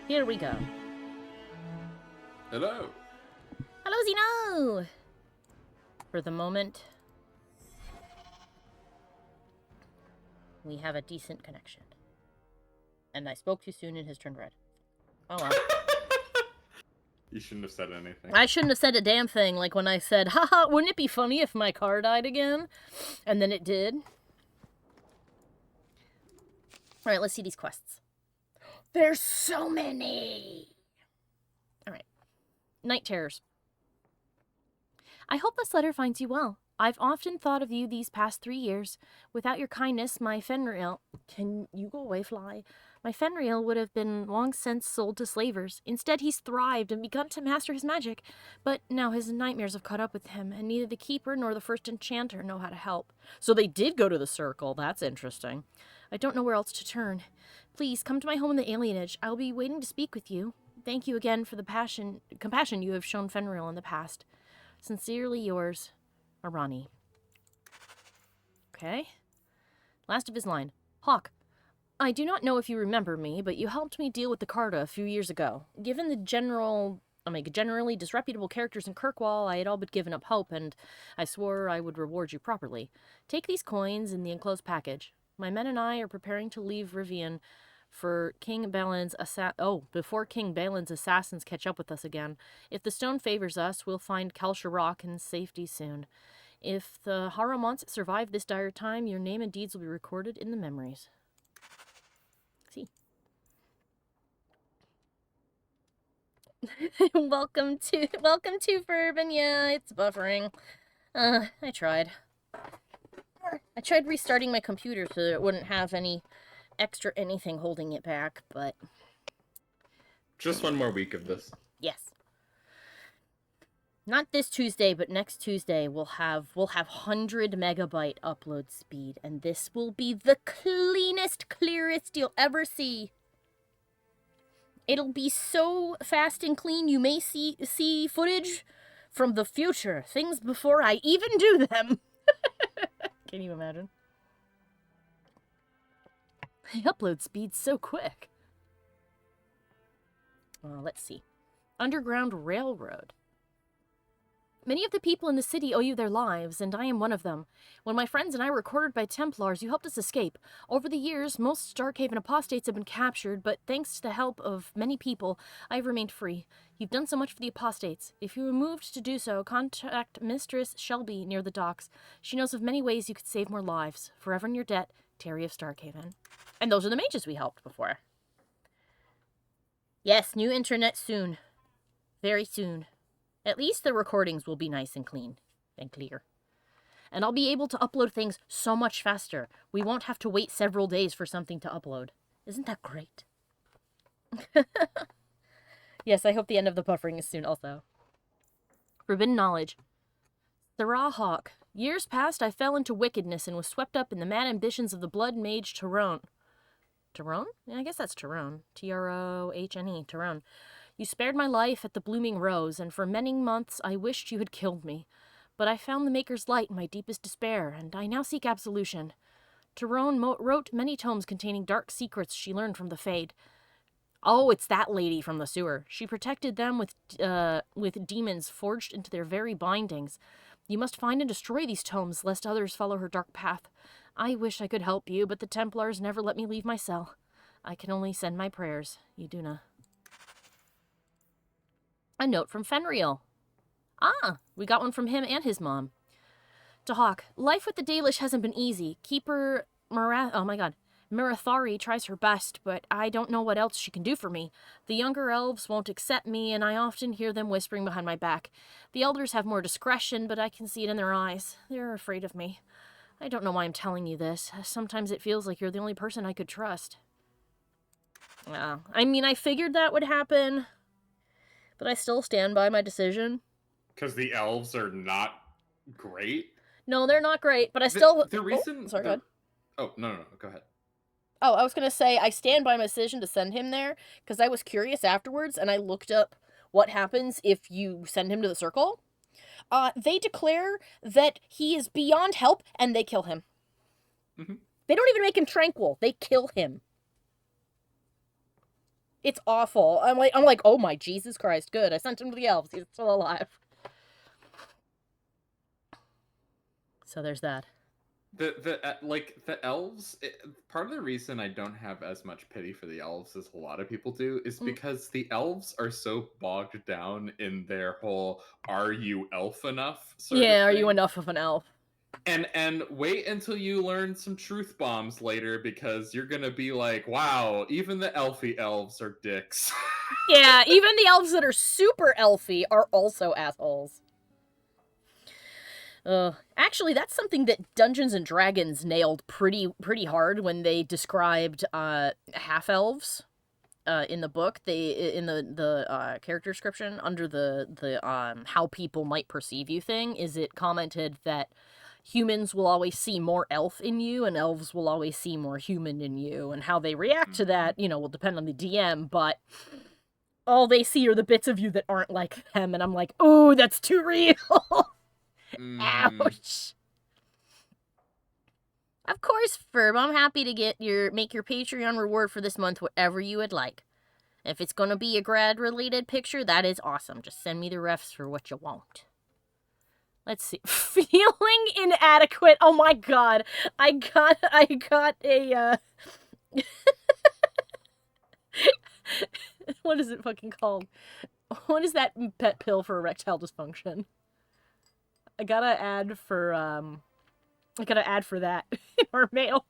Here we go. Hello. Hello, Zeno! For the moment, we have a decent connection. And I spoke too soon and has turned red. Oh well. You shouldn't have said anything. I shouldn't have said a damn thing, like when I said, haha, wouldn't it be funny if my car died again? And then it did. Alright, let's see these quests. There's so many! Alright. Night Terrors. I hope this letter finds you well. I've often thought of you these past 3 years. Without your kindness, my Fenrir... Can you go away, fly? My Fenrir would have been long since sold to slavers. Instead, he's thrived and begun to master his magic. But now his nightmares have caught up with him, and neither the Keeper nor the First Enchanter know how to help. So they did go to the Circle. That's interesting. I don't know where else to turn. Please, come to my home in the Alienage. I'll be waiting to speak with you. Thank you again for the compassion you have shown Fenrir in the past. Sincerely yours, Arani. Okay. Last of his line. Hawke, I do not know if you remember me, but you helped me deal with the Carta a few years ago. Given the generally disreputable characters in Kirkwall, I had all but given up hope, and I swore I would reward you properly. Take these coins in the enclosed package. My men and I are preparing to leave Rivian for before King Balin's assassins catch up with us again. If the stone favors us, we'll find Kalsha Rock in safety soon. If the Haramonts survive this dire time, your name and deeds will be recorded in the memories. See. Welcome to Bourbon. Yeah, it's buffering. I tried restarting my computer so that it wouldn't have any extra anything holding it back, but just one more week of this. Yes. Not this Tuesday, but next Tuesday we'll have 100 megabyte upload speed, and this will be the clearest you'll ever see. It'll be so fast and clean you may see footage from the future, things before I even do them. Can you imagine? The upload speed's so quick. Let's see. Underground Railroad. Many of the people in the city owe you their lives, and I am one of them. When my friends and I were cornered by Templars, you helped us escape. Over the years, most Starkhaven apostates have been captured, but thanks to the help of many people, I have remained free. You've done so much for the apostates. If you were moved to do so, contact Mistress Shelby near the docks. She knows of many ways you could save more lives. Forever in your debt, Terry of Starkhaven. And those are the mages we helped before. Yes, new internet soon. Very soon. At least the recordings will be nice and clean and clear. And I'll be able to upload things so much faster. We won't have to wait several days for something to upload. Isn't that great? Yes, I hope the end of the buffering is soon also. Forbidden Knowledge. Sarah Hawke. Years past, I fell into wickedness and was swept up in the mad ambitions of the blood mage Tyrone. Tyrone? Yeah, I guess that's Tyrone. T-R-O-H-N-E. Tyrone. You spared my life at the Blooming Rose, and for many months I wished you had killed me. But I found the Maker's light in my deepest despair, and I now seek absolution. Tyrone wrote many tomes containing dark secrets she learned from the Fade. Oh, it's that lady from the sewer. She protected them with demons forged into their very bindings. You must find and destroy these tomes, lest others follow her dark path. I wish I could help you, but the Templars never let me leave my cell. I can only send my prayers, Yuduna. A note from Fenrir. We got one from him and his mom. To Hawke, life with the Dalish hasn't been easy. Keeper Mirathari tries her best, but I don't know what else she can do for me. The younger elves won't accept me, and I often hear them whispering behind my back. The elders have more discretion, but I can see it in their eyes. They're afraid of me. I don't know why I'm telling you this. Sometimes it feels like you're the only person I could trust. I figured that would happen, but I still stand by my decision. Because the elves are not great? No, they're not great, but I still... The reason... Sorry, go ahead. Oh, no, go ahead. Oh, I was going to say, I stand by my decision to send him there, because I was curious afterwards, and I looked up what happens if you send him to the Circle. They declare that he is beyond help, and they kill him. Mm-hmm. They don't even make him tranquil. They kill him. It's awful. I'm like, oh my Jesus Christ, good. I sent him to the elves. He's still alive. So there's that. The elves, part of the reason I don't have as much pity for the elves as a lot of people do is because the elves are so bogged down in their whole "are you elf enough" sort of Are you thing. enough of an elf? And wait until you learn some truth bombs later, because you're gonna be like, wow, even the elfy elves are dicks. Yeah, even the elves that are super elfy are also assholes. Actually, that's something that Dungeons and Dragons nailed pretty hard when they described half elves in the book. They in the character description under the how people might perceive you thing is it commented that humans will always see more elf in you and elves will always see more human in you, and how they react to that, will depend on the DM, but all they see are the bits of you that aren't like them, and I'm like, oh, that's too real. Ouch. Of course, Ferb, I'm happy to make your Patreon reward for this month whatever you would like. If it's gonna be a grad-related picture, that is awesome. Just send me the refs for what you want. Let's see. Feeling inadequate. Oh my god. I got a, what is it fucking called? What is that pet pill for erectile dysfunction? I got an ad for that in our mail.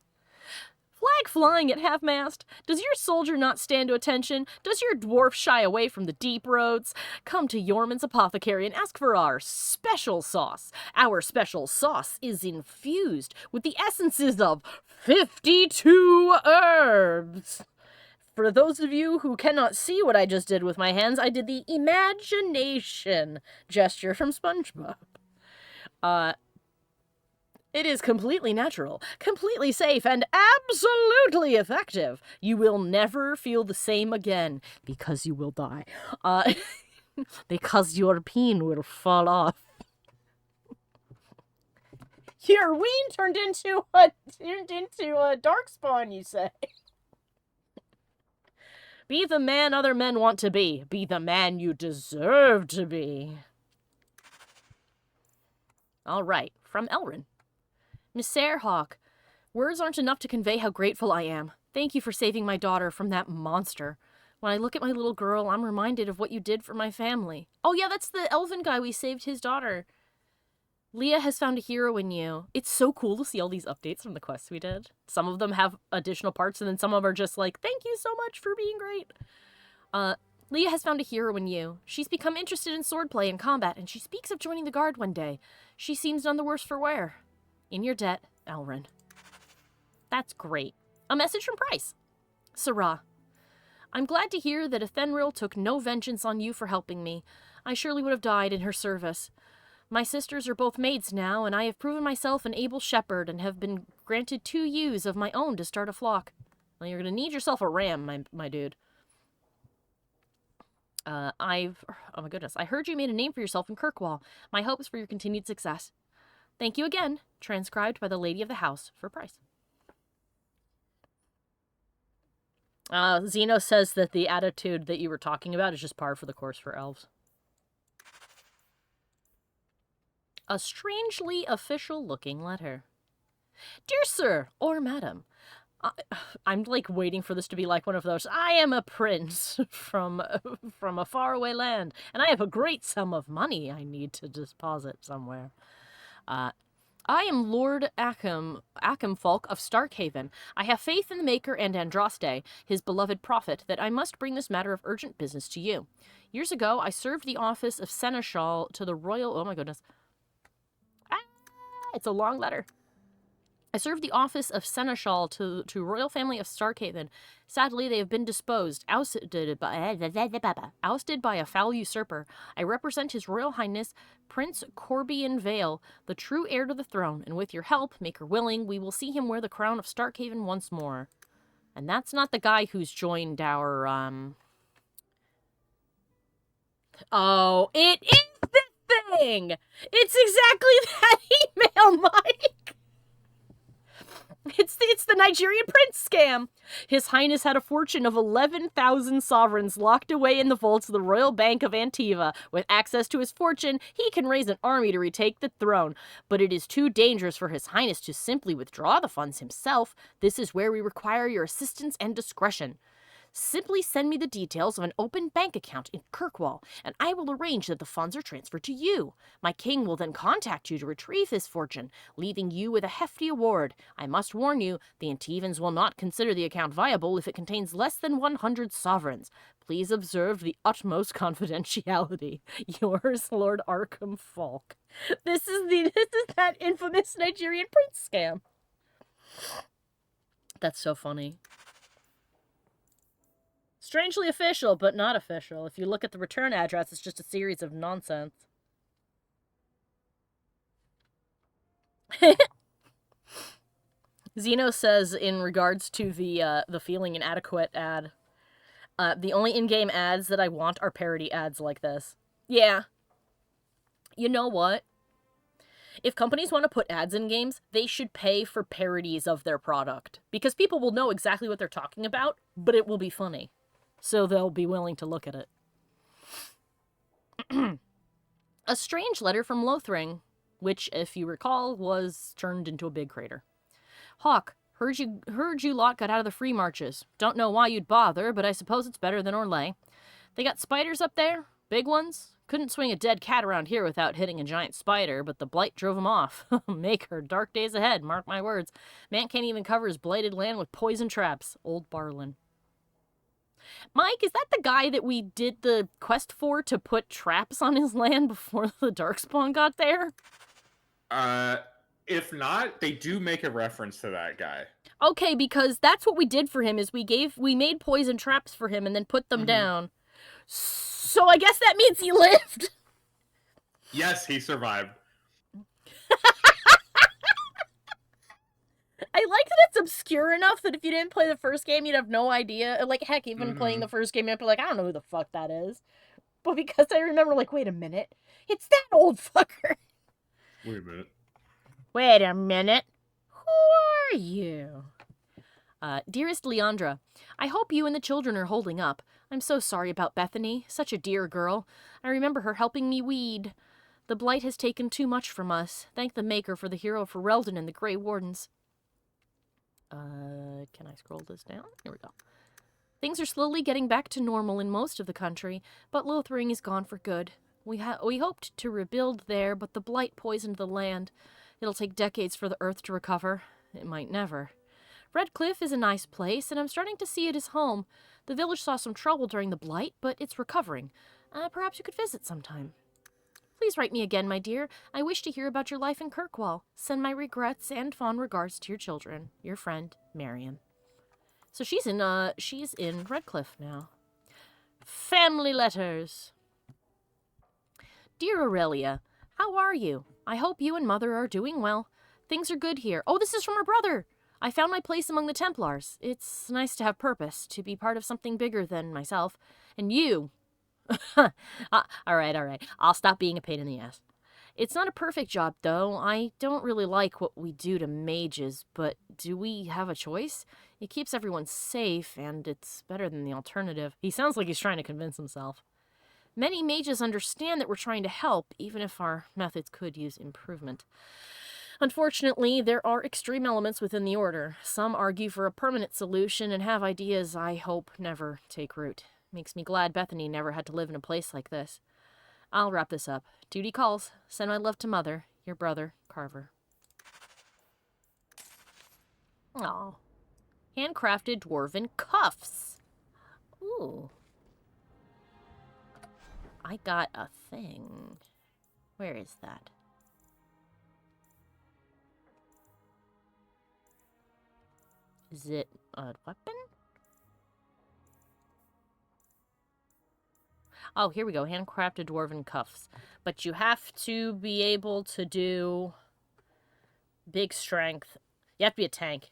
Flag flying at half-mast. Does your soldier not stand to attention? Does your dwarf shy away from the deep roads? Come to Yorman's Apothecary and ask for our special sauce. Our special sauce is infused with the essences of 52 herbs. For those of you who cannot see what I just did with my hands, I did the imagination gesture from SpongeBob. It is completely natural, completely safe, and absolutely effective. You will never feel the same again, because you will die. Because your peen will fall off. Your ween turned into a darkspawn, you say. Be the man other men want to be. Be the man you deserve to be. All right, from Elrin. Messere Hawke, words aren't enough to convey how grateful I am. Thank you for saving my daughter from that monster. When I look at my little girl, I'm reminded of what you did for my family. Oh yeah, that's the elven guy we saved his daughter. Leah has found a hero in you. It's so cool to see all these updates from the quests we did. Some of them have additional parts, and then some of them are just like, thank you so much for being great. Leah has found a hero in you. She's become interested in swordplay and combat, and she speaks of joining the guard one day. She seems none the worse for wear. In your debt, Elrin. That's great. A message from Price. Sarah. I'm glad to hear that Ethenril took no vengeance on you for helping me. I surely would have died in her service. My sisters are both maids now, and I have proven myself an able shepherd and have been granted 2 ewes of my own to start a flock. Well, you're gonna need yourself a ram, my dude. Oh my goodness. I heard you made a name for yourself in Kirkwall. My hope is for your continued success. Thank you again. Transcribed by the lady of the house for Price. Zeno says that the attitude that you were talking about is just par for the course for elves. A strangely official-looking letter. Dear sir, or madam, I'm like waiting for this to be like one of those, I am a prince from a faraway land, and I have a great sum of money I need to deposit somewhere. I am Lord Achimfolk of Starkhaven. I have faith in the Maker and Andraste, his beloved prophet, that I must bring this matter of urgent business to you. Years ago, I served the office of Seneschal to the royal... Oh my goodness. It's a long letter. I served the office of Seneschal to royal family of Starkhaven. Sadly, they have been disposed, ousted by a foul usurper. I represent His Royal Highness, Prince Corbian Vale, the true heir to the throne, and with your help, Maker willing, we will see him wear the crown of Starkhaven once more. And that's not the guy who's joined our, Oh, it is the thing! It's exactly that email, Mike! It's the Nigerian prince scam. His Highness had a fortune of 11,000 sovereigns locked away in the vaults of the Royal Bank of Antiva. With access to his fortune, he can raise an army to retake the throne. But it is too dangerous for His Highness to simply withdraw the funds himself. This is where we require your assistance and discretion. Simply send me the details of an open bank account in Kirkwall, and I will arrange that the funds are transferred to you. My king will then contact you to retrieve his fortune, leaving you with a hefty award. I must warn you, the Antivans will not consider the account viable if it contains less than 100 sovereigns. Please observe the utmost confidentiality. Yours, Lord Arkham Falk. This is that infamous Nigerian prince scam. That's so funny. Strangely official, but not official. If you look at the return address, it's just a series of nonsense. Zeno says in regards to the feeling inadequate ad, the only in-game ads that I want are parody ads like this. Yeah. You know what? If companies want to put ads in games, they should pay for parodies of their product. Because people will know exactly what they're talking about, but it will be funny. So they'll be willing to look at it. A strange letter from Lothering, which, if you recall, was turned into a big crater. Hawke, heard you lot got out of the free marches. Don't know why you'd bother, but I suppose it's better than Orlais. They got spiders up there? Big ones? Couldn't swing a dead cat around here without hitting a giant spider, but the blight drove him off. Make her dark days ahead, mark my words. Man can't even cover his blighted land with poison traps. Old Barlin. Mike, is that the guy that we did the quest for to put traps on his land before the Darkspawn got there? If not, they do make a reference to that guy. Okay, because that's what we did for him, is we made poison traps for him and then put them down. So I guess that means he lived. Yes, he survived. I like that it's obscure enough that if you didn't play the first game, you'd have no idea. Like, heck, even playing the first game, you'd be like, I don't know who the fuck that is. But because I remember, like, wait a minute. It's that old fucker. Wait a minute. Wait a minute. Who are you? Dearest Leandra, I hope you and the children are holding up. I'm so sorry about Bethany. Such a dear girl. I remember her helping me weed. The Blight has taken too much from us. Thank the Maker for the hero for Reldon and the Grey Wardens. Can I scroll this down? Here we go. Things are slowly getting back to normal in most of the country, but Lothering is gone for good. We hoped to rebuild there, but the Blight poisoned the land. It'll take decades for the earth to recover. It might never. Redcliffe is a nice place, and I'm starting to see it as home. The village saw some trouble during the Blight, but it's recovering. Perhaps you could visit sometime. Please write me again, my dear. I wish to hear about your life in Kirkwall. Send my regrets and fond regards to your children. Your friend, Marion. So she's in Redcliffe now. Family letters. Dear Aurelia, how are you? I hope you and Mother are doing well. Things are good here. Oh, this is from her brother. I found my place among the Templars. It's nice to have purpose, to be part of something bigger than myself. And you... all right. I'll stop being a pain in the ass. It's not a perfect job, though. I don't really like what we do to mages, but do we have a choice? It keeps everyone safe, and it's better than the alternative. He sounds like he's trying to convince himself. Many mages understand that we're trying to help, even if our methods could use improvement. Unfortunately, there are extreme elements within the Order. Some argue for a permanent solution and have ideas I hope never take root. Makes me glad Bethany never had to live in a place like this. I'll wrap this up. Duty calls. Send my love to Mother. Your brother, Carver. Aw. Handcrafted dwarven cuffs. Ooh. I got a thing. Where is that? Is it a weapon? Oh, here we go. Handcrafted dwarven cuffs. But you have to be able to do big strength. You have to be a tank.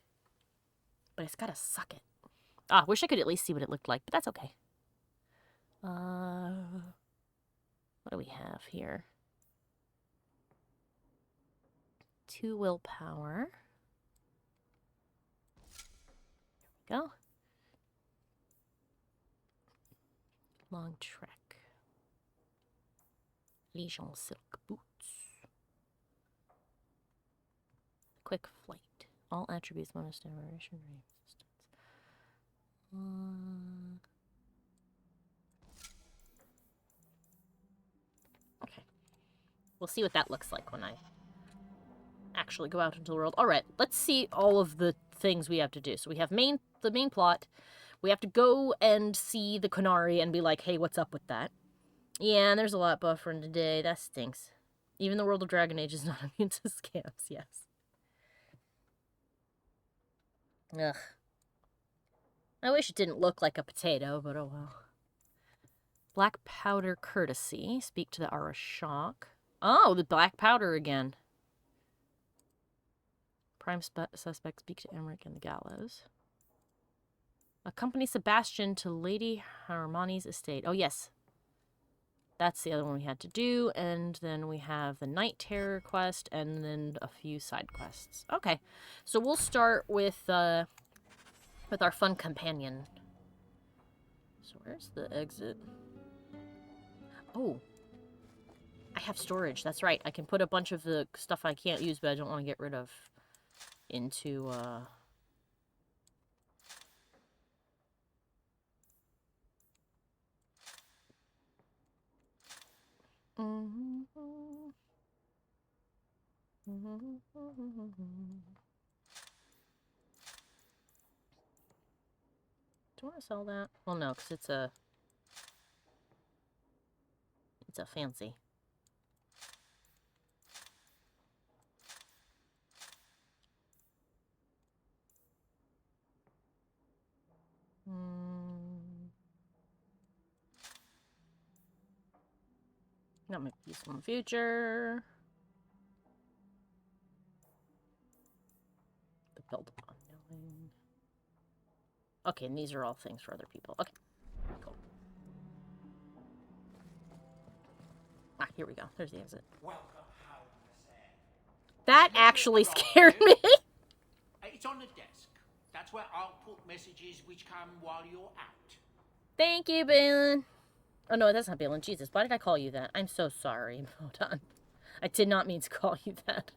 But it's gotta suck it. Ah, wish I could at least see what it looked like, but that's okay. What do we have here? 2 willpower. Go. Long trek. Legion silk boots. Quick flight. All attributes bonus generation resistance. Okay. We'll see what that looks like when I actually go out into the world. Alright, let's see all of the things we have to do. So we have the main plot. We have to go and see the Qunari and be like, hey, what's up with that? Yeah, there's a lot buffering today. That stinks. Even the world of Dragon Age is not immune to scams, yes. Ugh. I wish it didn't look like a potato, but oh well. Black powder courtesy. Speak to the Arashok. Oh, the black powder again. Prime suspect. Speak to Emmerich and the gallows. Accompany Sebastian to Lady Harmony's estate. Oh, yes. That's the other one we had to do. And then we have the Night Terror quest and then a few side quests. Okay. So we'll start with our fun companion. So where's the exit? Oh. I have storage. That's right. I can put a bunch of the stuff I can't use but I don't want to get rid of into, Do you want to sell that? Well, no, because it's a fancy. That might be useful in the future. The build upon knowing. Okay, and these are all things for other people. Okay, cool. Ah, here we go. There's the exit. Welcome home, Sam. That actually scared me. It's on the desk. That's where I'll put messages which come while you're out. Thank you, Balin. Oh, no, that's not Balin. Jesus, why did I call you that? I'm so sorry. Hold on. I did not mean to call you that.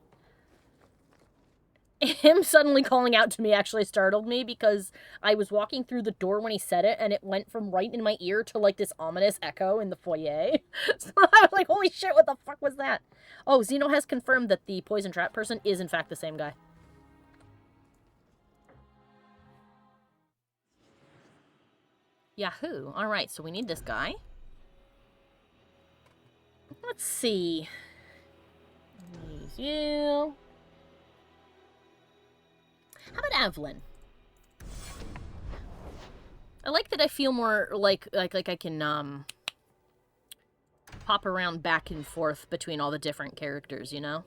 Him suddenly calling out to me actually startled me because I was walking through the door when he said it, and it went from right in my ear to, like, this ominous echo in the foyer. So I was like, holy shit, what the fuck was that? Oh, Zeno has confirmed that the poison trap person is, in fact, the same guy. Yahoo. Alright, so we need this guy. Let's see. Use you. How about Evelyn? I like that I feel more like I can pop around back and forth between all the different characters, you know?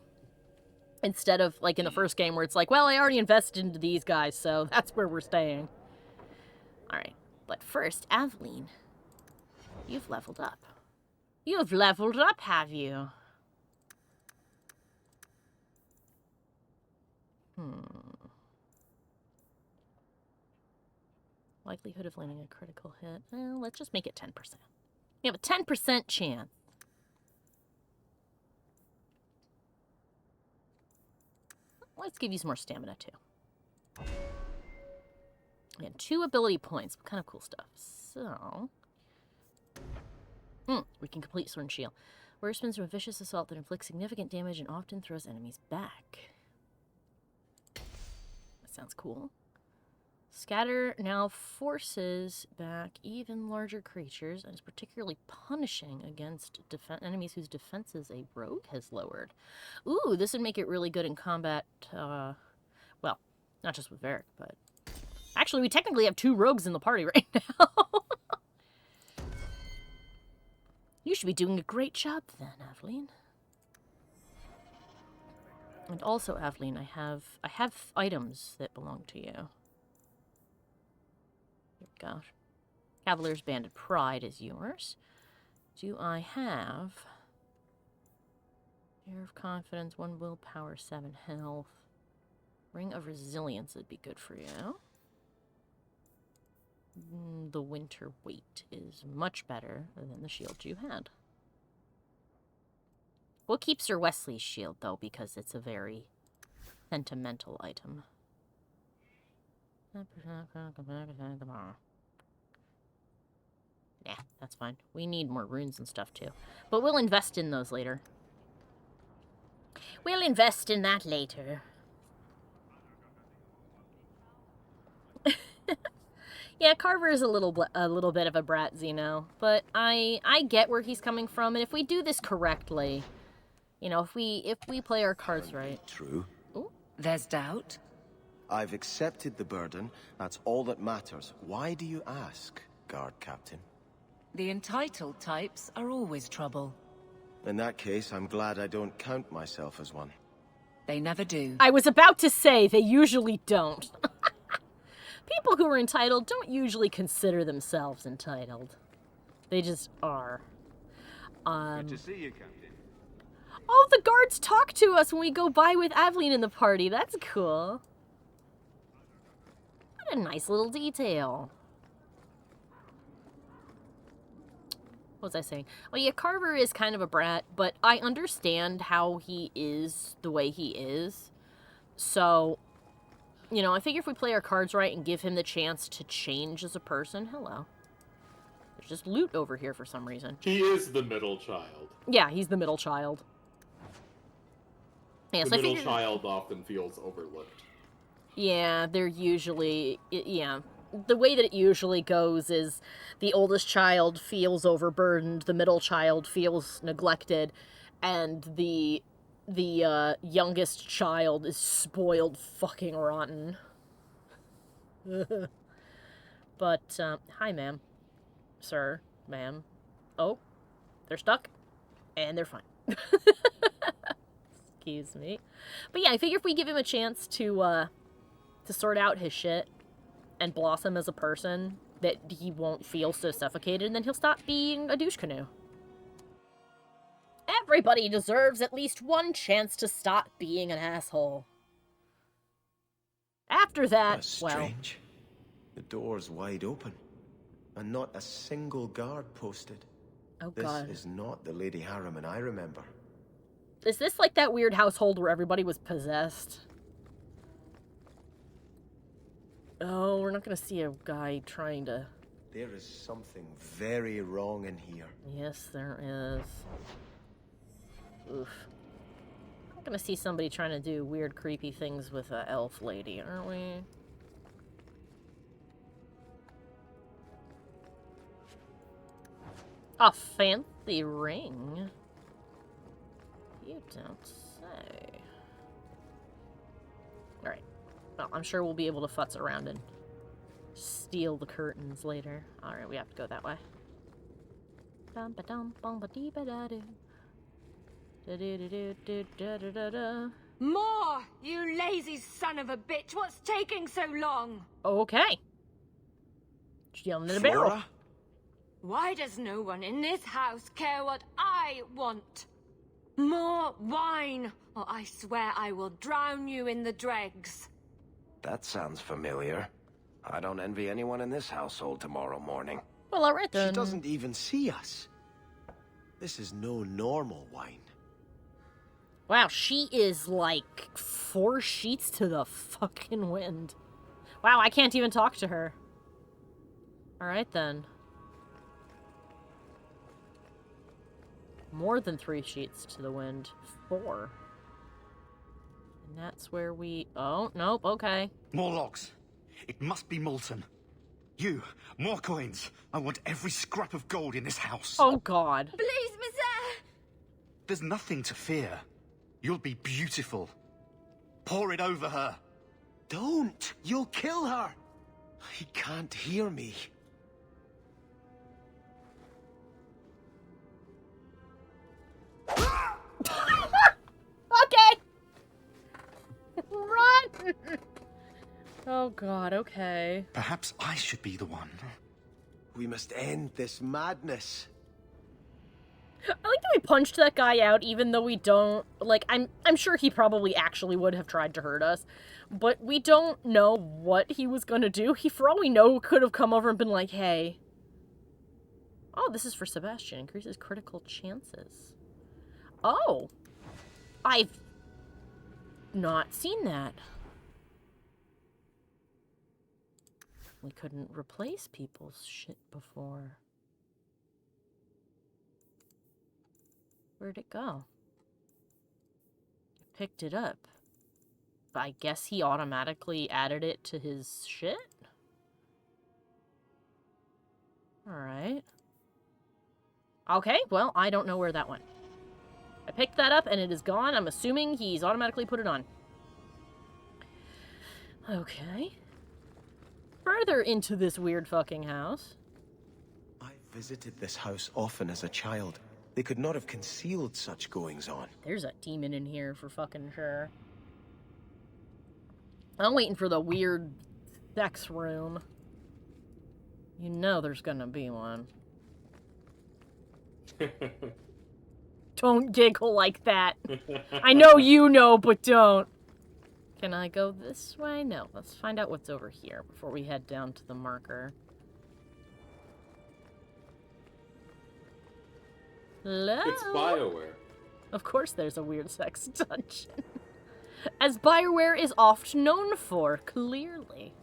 Instead of like in the first game where it's like, well, I already invested into these guys, so that's where we're staying. Alright, but first, Evelyn, you've leveled up. You've leveled up, have you? Likelihood of landing a critical hit. Well, let's just make it 10%. You have a 10% chance. Let's give you some more stamina, too. And 2 ability points. What kind of cool stuff? So... we can complete Sword and Shield. Warrior spins from a vicious assault that inflicts significant damage and often throws enemies back. That sounds cool. Scatter now forces back even larger creatures and is particularly punishing against enemies whose defenses a rogue has lowered. Ooh, this would make it really good in combat. Well, not just with Varric, but... Actually, we technically have 2 rogues in the party right now. You should be doing a great job then, Aveline. And also, Aveline, I have items that belong to you. Here we go. Cavalier's Banded Pride is yours. Do I have... Air of Confidence, 1 willpower, 7 health. Ring of Resilience would be good for you. The winter weight is much better than the shield you had. We'll keep Sir Wesley's shield, though, because it's a very sentimental item. Yeah, that's fine. We need more runes and stuff, too. But we'll invest in those later. We'll invest in that later. Yeah, Carver is a little bit of a brat, Zeno, but I get where he's coming from, and if we do this correctly, you know, if we play our cards right. True. Ooh. There's doubt? I've accepted the burden. That's all that matters. Why do you ask, guard captain? The entitled types are always trouble. In that case, I'm glad I don't count myself as one. They never do. I was about to say they usually don't. People who are entitled don't usually consider themselves entitled. They just are. Good to see you, Captain. Oh, the guards talk to us when we go by with Aveline in the party. That's cool. What a nice little detail. What was I saying? Well, yeah, Carver is kind of a brat, but I understand how he is the way he is. So, you know, I figure if we play our cards right and give him the chance to change as a person... Hello. There's just loot over here for some reason. He is the middle child. Yeah, he's the middle child. Yeah, The so middle child often feels overlooked. Yeah, they're usually... Yeah. The way that it usually goes is the oldest child feels overburdened, the middle child feels neglected, and the youngest child is spoiled fucking rotten. But, hi, ma'am. Sir, ma'am. Oh, they're stuck, and they're fine. Excuse me. But yeah, I figure if we give him a chance to sort out his shit and blossom as a person, that he won't feel so suffocated, and then he'll stop being a douche canoe. Everybody deserves at least one chance to stop being an asshole. After that, That's well... strange. The door's wide open, and not a single guard posted. Oh, This God. is not the Lady Harriman I remember. Is this like that weird household where everybody was possessed? Oh, we're not gonna see a guy trying to... There is something very wrong in here. Yes, there is. Oof. We're not gonna see somebody trying to do weird, creepy things with an elf lady, aren't we? A fancy ring? You don't say. Alright. Well, I'm sure we'll be able to futz around and steal the curtains later. Alright, we have to go that way. More, you lazy son of a bitch! What's taking so long? Okay. Just yelling at a barrel. Flora? Why does no one in this house care what I want? More wine, or I swear I will drown you in the dregs. That sounds familiar. I don't envy anyone in this household tomorrow morning. Well, alright She then. doesn't even see us. This is no normal wine. Wow, she is like 4 sheets to the fucking wind. Wow, I can't even talk to her. Alright then. More than 3 sheets to the wind. 4. And that's where we... Oh, nope, okay. More logs. It must be molten. You, more coins. I want every scrap of gold in this house. Oh, God. Please, Monsieur! There's nothing to fear. You'll be beautiful. Pour it over her. Don't! You'll kill her! He can't hear me. Okay! Run! Oh, God, okay. Perhaps I should be the one. We must end this madness. I like that we punched that guy out, even though we don't, like, I'm sure he probably actually would have tried to hurt us, but we don't know what he was gonna do. He, for all we know, could have come over and been like, hey. Oh, this is for Sebastian. Increases critical chances. Oh. I've not seen that. We couldn't replace people's shit before. Where'd it go? Picked it up. I guess he automatically added it to his shit? Alright. Okay, well, I don't know where that went. I picked that up and it is gone. I'm assuming he's automatically put it on. Okay. Further into this weird fucking house. I visited this house often as a child. They could not have concealed such goings-on. There's a demon in here for fucking sure. I'm waiting for the weird sex room. You know there's gonna be one. Don't giggle like that. I know you know, but don't. Can I go this way? No. Let's find out what's over here before we head down to the marker. Hello? It's BioWare. Of course there's a weird sex dungeon. As BioWare is oft known for, clearly.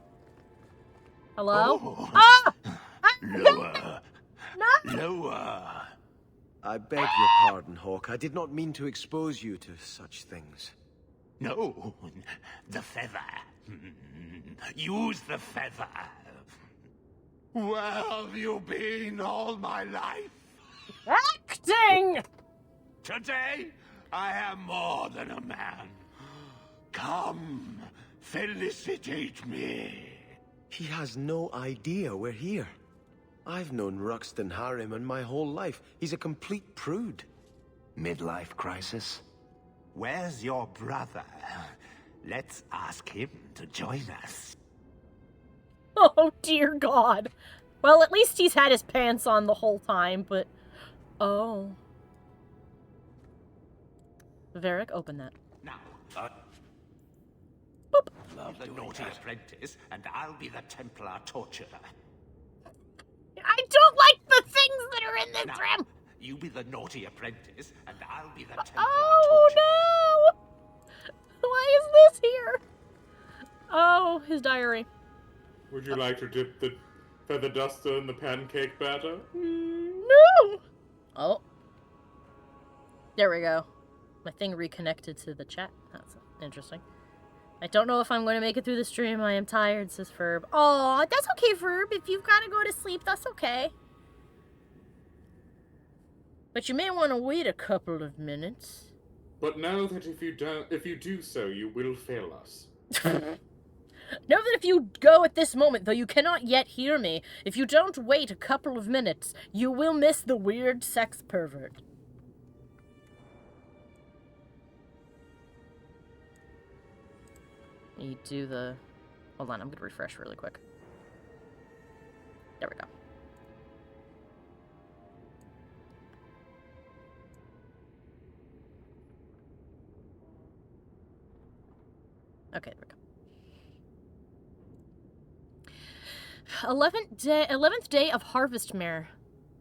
Hello? Oh. Ah! Lower. No! Lower. I beg your pardon, Hawke. I did not mean to expose you to such things. No, the feather. Use the feather. Where have you been all my life? Acting! Today, I am more than a man. Come, felicitate me. He has no idea we're here. I've known Ruxton Harriman my whole life. He's a complete prude. Midlife crisis? Where's your brother? Let's ask him to join us. Oh, dear God. Well, at least he's had his pants on the whole time, but... Oh. Varric, open that. Now, Boop. the naughty apprentice, and I'll be the Templar torturer. I don't like the things that are in this Now, room! you be the naughty apprentice, and I'll be the Templar Oh, torturer. no! Why is this here? Oh, his diary. Would you like to dip the feather duster in the pancake batter? No! Oh. There we go. My thing reconnected to the chat. That's interesting. I don't know if I'm going to make it through the stream. I am tired, says Ferb. Oh, that's okay, Ferb. If you've got to go to sleep, that's okay. But you may want to wait a couple of minutes. But know that if you do so, you will fail us. Know that if you go at this moment, though you cannot yet hear me, if you don't wait a couple of minutes, you will miss the weird sex pervert. You do the... Hold on, I'm gonna refresh really quick. There we go. Okay, there we go. 11th day of Harvest Mare.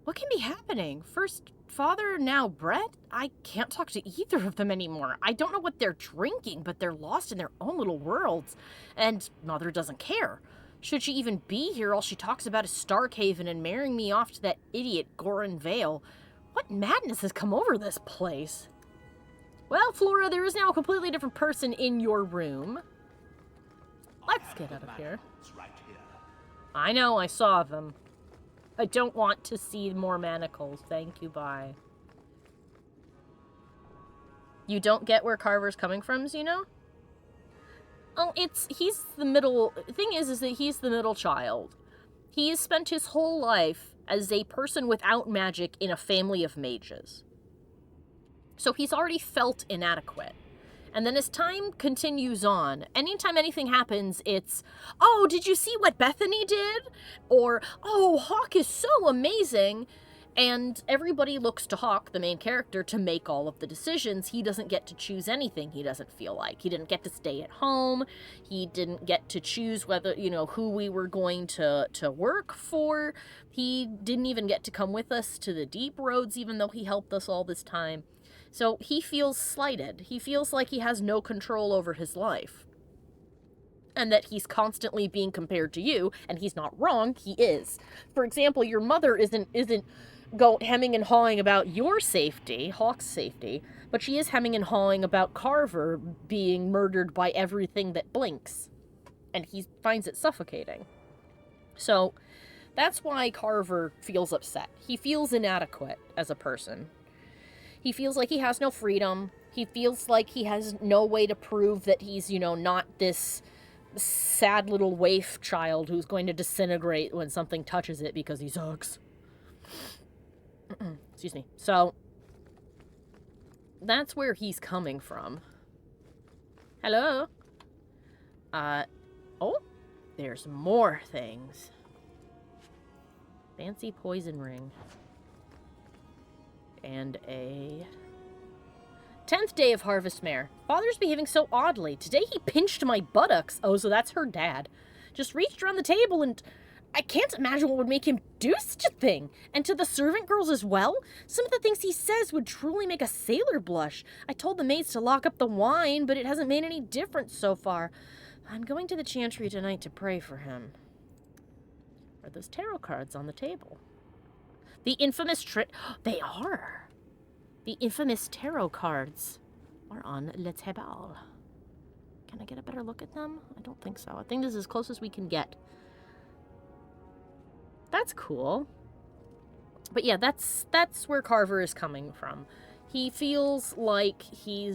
What can be happening? First father, now Brett? I can't talk to either of them anymore. I don't know what they're drinking, but they're lost in their own little worlds. And Mother doesn't care. Should she even be here, all she talks about is Starkhaven and marrying me off to that idiot Goran Vale. What madness has come over this place? Well, Flora, there is now a completely different person in your room. Let's get out of here. Right here. I know, I saw them. I don't want to see more manacles. Thank you, bye. You don't get where Carver's coming from, Zeno? Oh, he's the middle... Thing is that he's the middle child. He has spent his whole life as a person without magic in a family of mages. So he's already felt inadequate. And then as time continues on, anytime anything happens, it's, oh, did you see what Bethany did? Or, oh, Hawke is so amazing. And everybody looks to Hawke, the main character, to make all of the decisions. He doesn't get to choose anything, he doesn't feel like. He didn't get to stay at home. He didn't get to choose whether, who we were going to work for. He didn't even get to come with us to the deep roads, even though he helped us all this time. So he feels slighted. He feels like he has no control over his life. And that he's constantly being compared to you, and he's not wrong, he is. For example, your mother isn't hemming and hawing about your safety, Hawke's safety, but she is hemming and hawing about Carver being murdered by everything that blinks. And he finds it suffocating. So, that's why Carver feels upset. He feels inadequate as a person. He feels like he has no freedom. He feels like he has no way to prove that he's, not this sad little waif child who's going to disintegrate when something touches it because he sucks. Excuse me. So, that's where he's coming from. Hello? Oh, there's more things. Fancy poison ring. And a 10th day of Harvest Mare. Father's behaving so oddly. Today he pinched my buttocks. Oh, so that's her dad. Just reached around the table and I can't imagine what would make him do such a thing. And to the servant girls as well? Some of the things he says would truly make a sailor blush. I told the maids to lock up the wine, but it hasn't made any difference so far. I'm going to the chantry tonight to pray for him. Are those tarot cards on the table? The infamous They are. The infamous tarot cards are on le table. Can I get a better look at them? I don't think so. I think this is as close as we can get. That's cool. But yeah, that's where Carver is coming from. He feels like he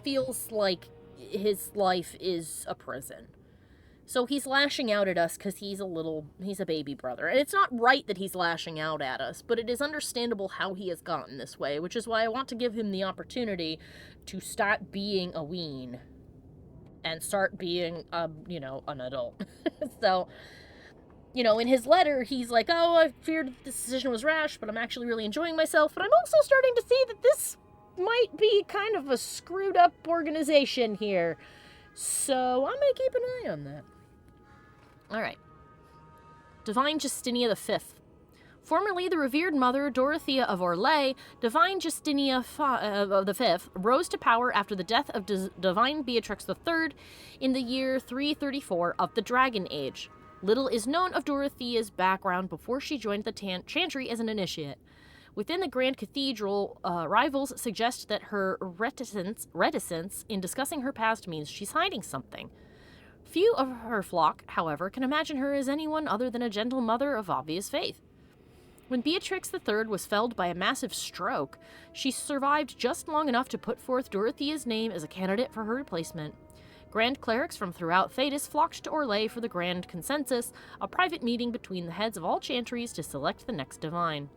feels like his life is a prison. So he's lashing out at us because he's a baby brother. And it's not right that he's lashing out at us, but it is understandable how he has gotten this way, which is why I want to give him the opportunity to stop being a ween and start being, an adult. So, in his letter, he's like, oh, I feared this decision was rash, but I'm actually really enjoying myself. But I'm also starting to see that this might be kind of a screwed up organization here. So I'm going to keep an eye on that. All right. Divine Justinia V. Formerly the revered mother Dorothea of Orlais, Divine Justinia V rose to power after the death of Divine Beatrix III in the year 334 of the Dragon Age. Little is known of Dorothea's background before she joined the Chantry as an initiate. Within the Grand Cathedral, rivals suggest that her reticence in discussing her past means she's hiding something. Few of her flock, however, can imagine her as anyone other than a gentle mother of obvious faith. When Beatrix III was felled by a massive stroke, she survived just long enough to put forth Dorothea's name as a candidate for her replacement. Grand clerics from throughout Thedas flocked to Orlais for the Grand Consensus, a private meeting between the heads of all chantries to select the next divine.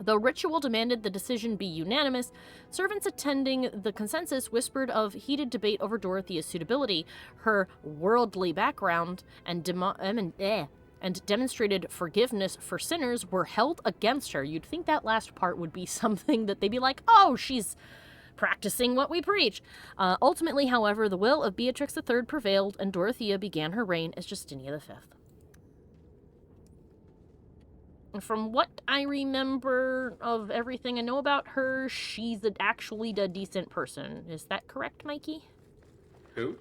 Though ritual demanded the decision be unanimous, servants attending the consensus whispered of heated debate over Dorothea's suitability, her worldly background, and demonstrated forgiveness for sinners were held against her. You'd think that last part would be something that they'd be like, oh, she's practicing what we preach. Ultimately, however, the will of Beatrix III prevailed, and Dorothea began her reign as Justinia V. From what I remember of everything I know about her, she's actually a decent person. Is that correct, Mikey? Who?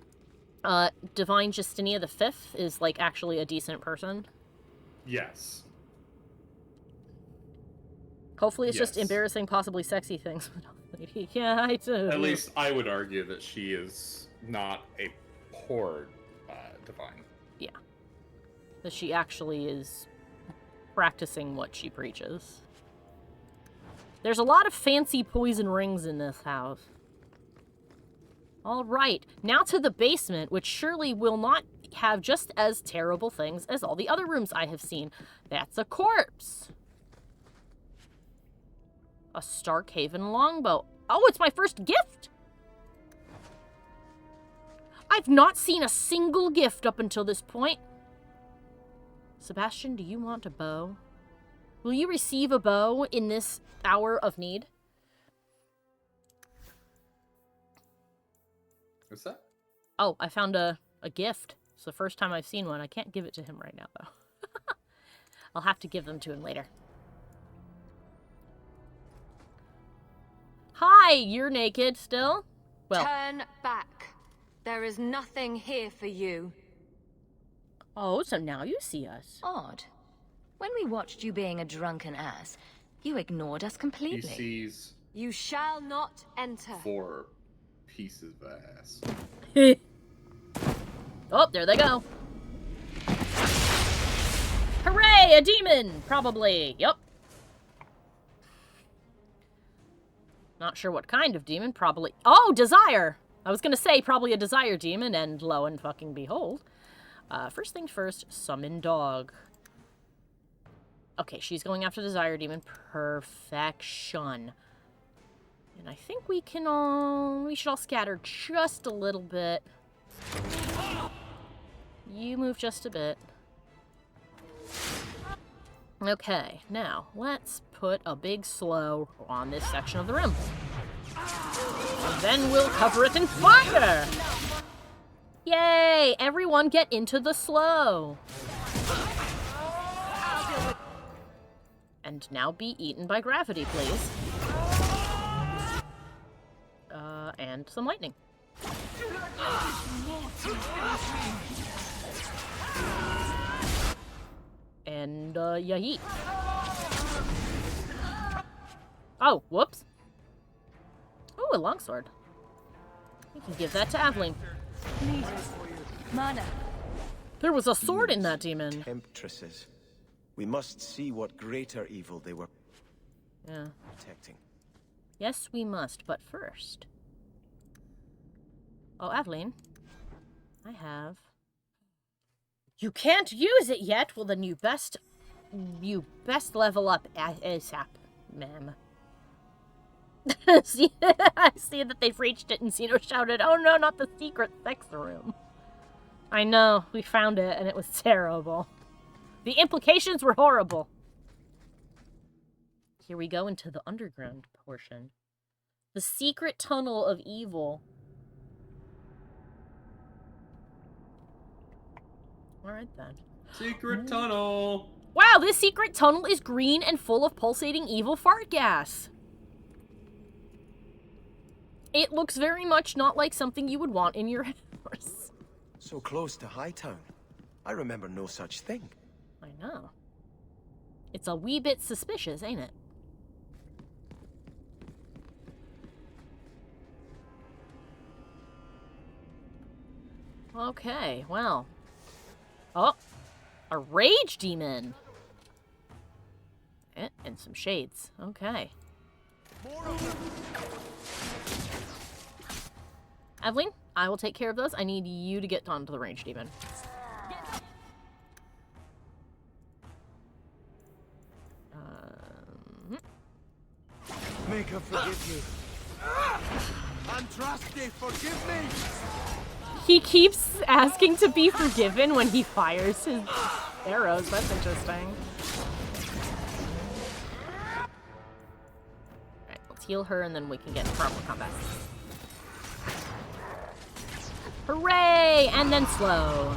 Divine Justinia V is, actually a decent person. Yes. Hopefully it's just embarrassing, possibly sexy things. Yeah, I do. At least I would argue that she is not a poor divine. Yeah. That she actually is practicing what she preaches. There's a lot of fancy poison rings in this house. All right, now to the basement, which surely will not have just as terrible things as all the other rooms I have seen. That's a corpse. A Starkhaven longbow. Oh, it's my first gift! I've not seen a single gift up until this point. Sebastian, do you want a bow? Will you receive a bow in this hour of need? What's that? Oh, I found a gift. It's the first time I've seen one. I can't give it to him right now, though. I'll have to give them to him later. Hi, you're naked still? Well, Turn back. There is nothing here for you. oh, so now you see us. Odd. When we watched you being a drunken ass, you ignored us He completely. sees You shall not enter. 4 pieces of ass. Oh, there they go. Hooray, a demon! Probably. Yup. Not sure what kind of demon. Probably. Oh, desire! I was gonna say probably a desire demon, and lo and fucking behold. First things first, summon dog. Okay, she's going after desire demon. Perfection. And I think we should all scatter just a little bit. You move just a bit. Okay, now let's put a big slow on this section of the room. And then we'll cover it in fire! Yay! Everyone get into the slow! And now be eaten by gravity, please. And some lightning. And, yeet. Oh, whoops. Ooh, a longsword. You can give that to Aveline. Mana. There was a sword in that demon. Temptresses. We must see what greater evil they were Yeah. protecting. Yes, we must, but first... Oh, Aveline. I have... You can't use it yet? Well, then you best level up ASAP, ma'am. See, I see that they've reached it, and Zeno shouted, "Oh no, not the secret sex room." I know, we found it, and it was terrible. The implications were horrible. Here we go into the underground portion. The secret tunnel of evil. Alright then. Secret tunnel! Wow, this secret tunnel is green and full of pulsating evil fart gas. It looks very much not like something you would want in your house. So close to Hightown. I remember no such thing. I know. It's a wee bit suspicious, ain't it? Okay, well. Oh, a rage demon. And some shades. Okay. Aveline, I will take care of those. I need you to get onto the rage demon. Make her forgive you. Andraste, forgive me! He keeps asking to be forgiven when he fires his arrows. That's interesting. Alright, let's heal her and then we can get into proper combat. Hooray! And then slow.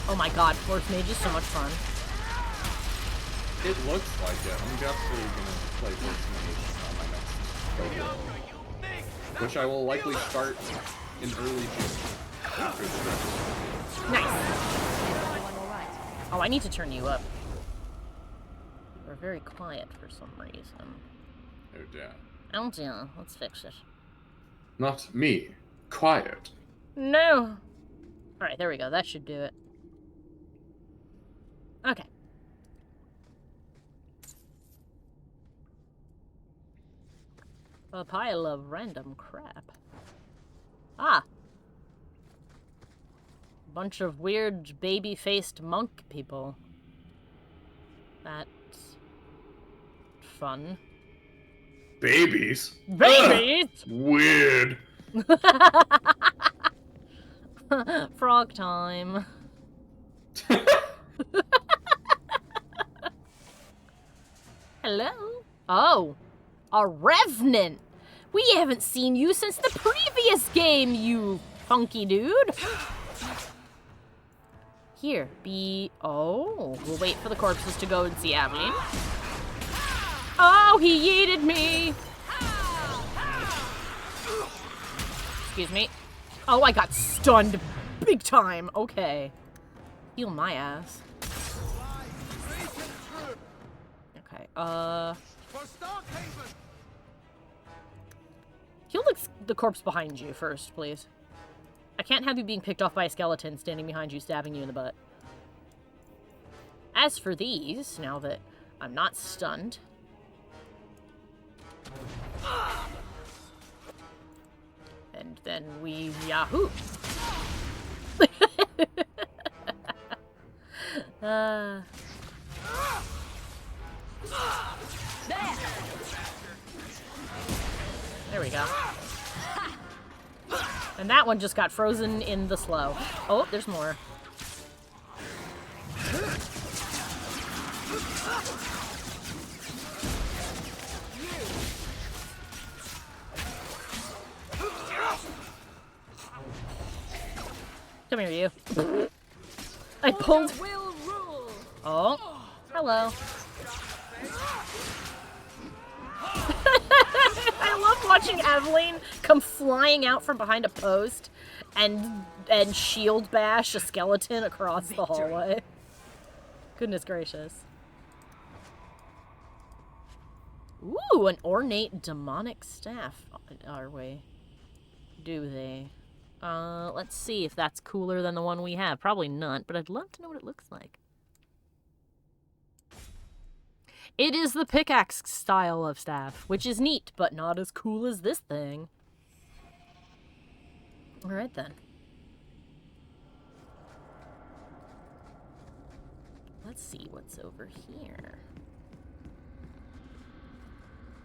Oh my god, Force Mage is so much fun. It looks like it. I'm definitely gonna play Force Mage on my next playthrough, which I will likely start in early June. Nice. Oh, I need to turn you up. You're very quiet for some reason. Oh dear. Oh dear, let's fix it. Not me. Quiet. No! Alright, there we go. That should do it. Okay. A pile of random crap. Ah! Bunch of weird baby-faced monk people. That's fun. Babies? Babies! Ugh, weird. Frog time. Hello? Oh, a revenant. We haven't seen you since the previous game, you funky dude. Here, oh, we'll wait for the corpses to go and see Aveline. Oh, he yeeted me. Excuse me. Oh, I got stunned big time. Okay. Heal my ass. Okay, heal the corpse behind you first, please. I can't have you being picked off by a skeleton standing behind you, stabbing you in the butt. As for these, now that I'm not stunned... And then we yahoo! There we go. And that one just got frozen in the slow. Oh, there's more. Come here, you. I pulled. Oh, hello. I love watching Aveline come flying out from behind a post and shield bash a skeleton across the hallway. Goodness gracious. Ooh, an ornate demonic staff. Are we? Do they? Let's see if that's cooler than the one we have. Probably not, but I'd love to know what it looks like. It is the pickaxe style of staff, which is neat, but not as cool as this thing. Alright then. Let's see what's over here.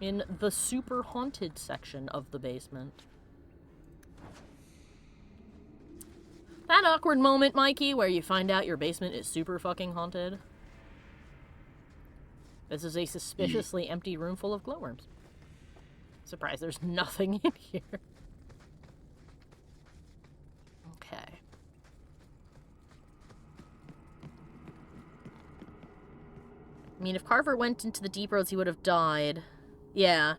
In the super haunted section of the basement. That awkward moment, Mikey, where you find out your basement is super fucking haunted. This is a suspiciously empty room full of glowworms. Surprised there's nothing in here. Okay. I mean, if Carver went into the deep roads, he would have died. Yeah.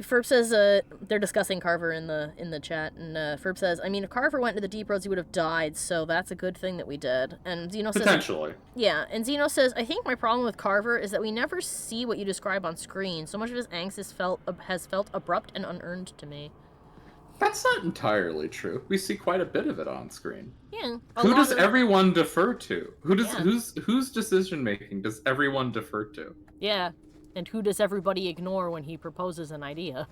Ferb says, they're discussing Carver in the chat, and Ferb says, I mean, if Carver went into the deep roads, he would have died, so that's a good thing that we did. And Zeno says... Potentially. Yeah, and Zeno says, I think my problem with Carver is that we never see what you describe on screen. So much of his angst has felt abrupt and unearned to me. That's not entirely true. We see quite a bit of it on screen. Yeah. Who does everyone defer to? Whose decision making does everyone defer to? Yeah. And who does everybody ignore when he proposes an idea?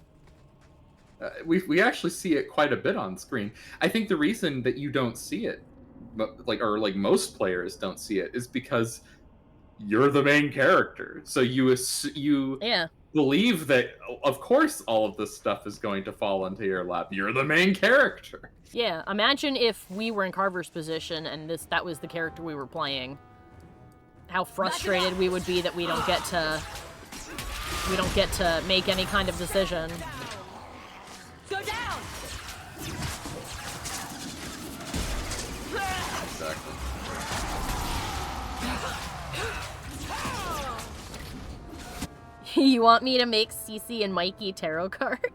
We actually see it quite a bit on screen. I think the reason that you don't see it, or most players don't see it, is because you're the main character. So you believe that, of course, all of this stuff is going to fall into your lap. You're the main character. Yeah, imagine if we were in Carver's position and that was the character we were playing. How frustrated we would be that we don't get to make any kind of decision. Go down. Exactly. You want me to make Cece and Mikey tarot cards?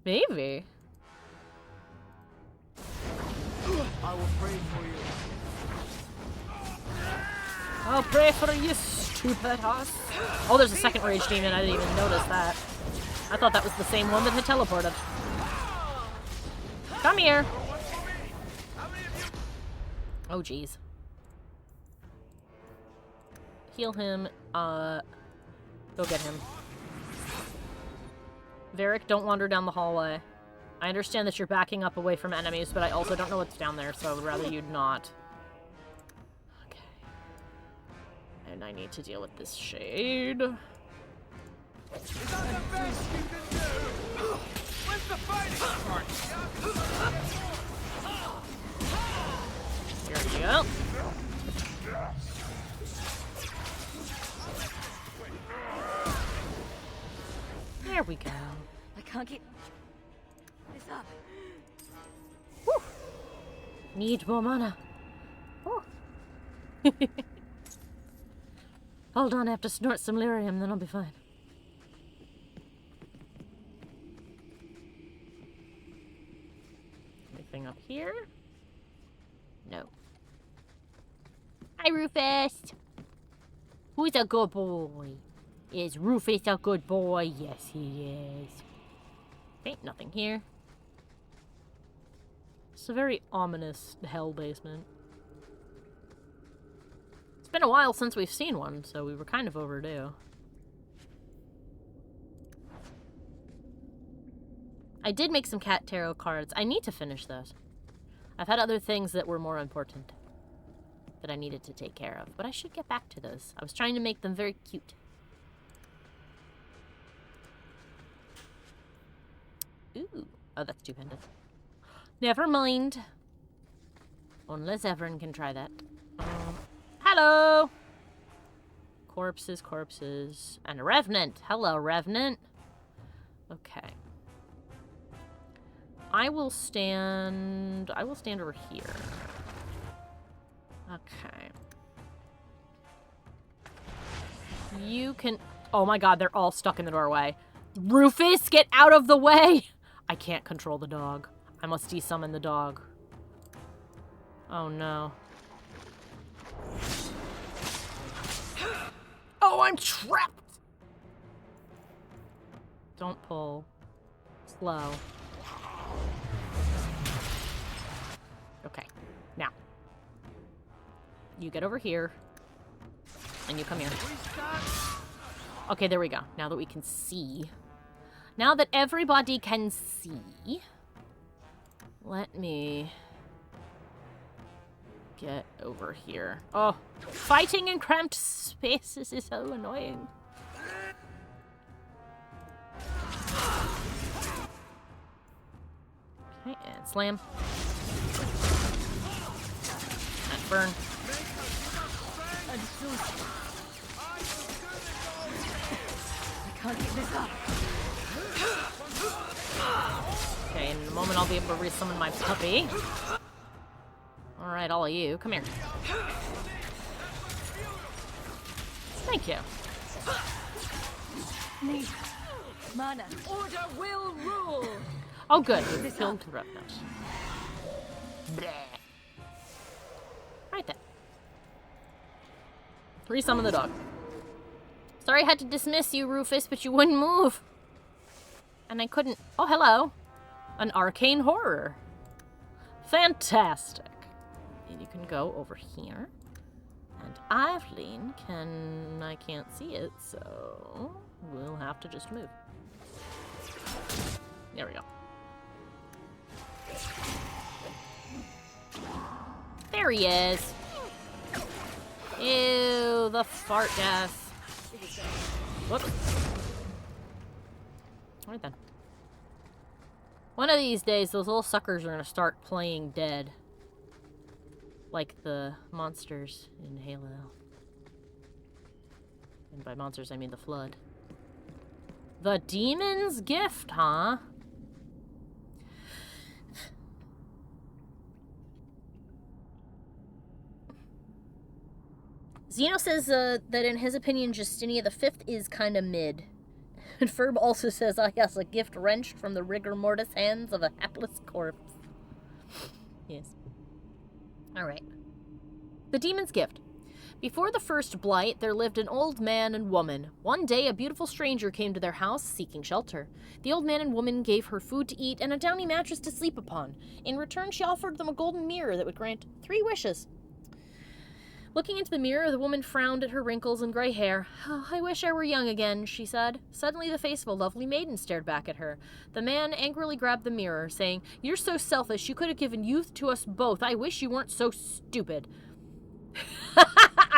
Maybe. I will pray for you. I'll pray for you, stupid ass. Oh, there's a second rage demon. I didn't even notice that. I thought that was the same one that had teleported. Come here. Oh, jeez. Heal him. Go get him. Varric, don't wander down the hallway. I understand that you're backing up away from enemies, but I also don't know what's down there, so I would rather you'd not. Okay. And I need to deal with this shade. Is that the best you can do? When's the fighting start? Need more mana. Oh. Hold on, I have to snort some lyrium, then I'll be fine. Anything up here? No. Hi, Rufus! Who's a good boy? Is Rufus a good boy? Yes, he is. Ain't nothing here. It's a very ominous hell basement. It's been a while since we've seen one, so we were kind of overdue. I did make some cat tarot cards. I need to finish those. I've had other things that were more important that I needed to take care of, but I should get back to those. I was trying to make them very cute. Ooh. Oh, that's two pendants. Never mind. Unless Everin can try that. Hello! Corpses, corpses. And a Revenant. Hello, Revenant. Okay. I will stand over here. Okay. You can... Oh my god, they're all stuck in the doorway. Rufus, get out of the way! I can't control the dog. I must desummon the dog. Oh no. Oh, I'm trapped! Don't pull. Slow. Okay, now. You get over here. And you come here. Okay, there we go. Now that we can see. Now that everybody can see. Let me get over here. Oh, fighting in cramped spaces is so annoying. Okay, and slam. And burn. I can't get this up. Okay, in a moment I'll be able to resummon my puppy. Alright, all of you, come here. Thank you. Need mana. Order will rule. Oh good, we've killed the revenant. Right then. Resummon the dog. Sorry I had to dismiss you, Rufus, but you wouldn't move. And I couldn't... Oh, hello. An arcane horror. Fantastic. And you can go over here. And Evelyn can... I can't see it, so... We'll have to just move. There we go. There he is. Ew, the fart gas. Whoops. Alright then. One of these days, those little suckers are gonna start playing dead. Like the monsters in Halo. And by monsters, I mean the Flood. The Demon's Gift, huh? Zeno says that in his opinion, Justinia the Fifth is kinda mid. And Ferb also says, I guess, a gift wrenched from the rigor mortis hands of a hapless corpse. Yes. Alright. The Demon's Gift. Before the First Blight, there lived an old man and woman. One day, a beautiful stranger came to their house, seeking shelter. The old man and woman gave her food to eat and a downy mattress to sleep upon. In return, she offered them a golden mirror that would grant 3 wishes. Looking into the mirror, the woman frowned at her wrinkles and gray hair. Oh, I wish I were young again, she said. Suddenly, the face of a lovely maiden stared back at her. The man angrily grabbed the mirror, saying, You're so selfish, you could have given youth to us both. I wish you weren't so stupid.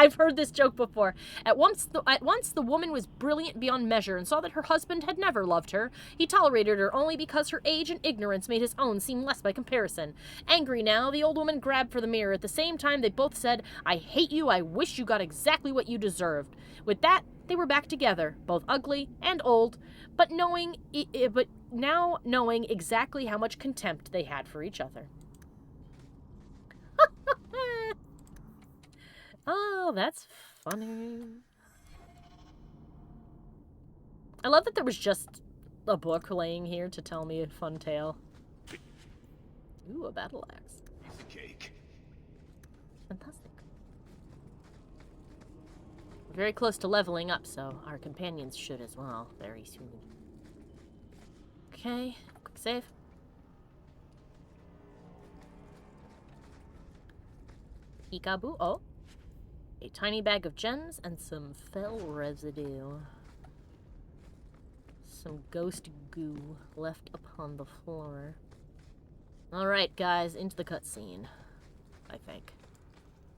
I've heard this joke before. At once, the woman was brilliant beyond measure and saw that her husband had never loved her. He tolerated her only because her age and ignorance made his own seem less by comparison. Angry now, the old woman grabbed for the mirror. At the same time, they both said, I hate you, I wish you got exactly what you deserved. With that, they were back together, both ugly and old, but now knowing exactly how much contempt they had for each other. Oh, that's funny. I love that there was just a book laying here to tell me a fun tale. Ooh, a battle axe. Cake. Fantastic. We're very close to leveling up, so our companions should as well, very soon. Okay, quick save. Peekaboo. Oh. A tiny bag of gems and some fell residue. Some ghost goo left upon the floor. Alright, guys, into the cutscene. I think.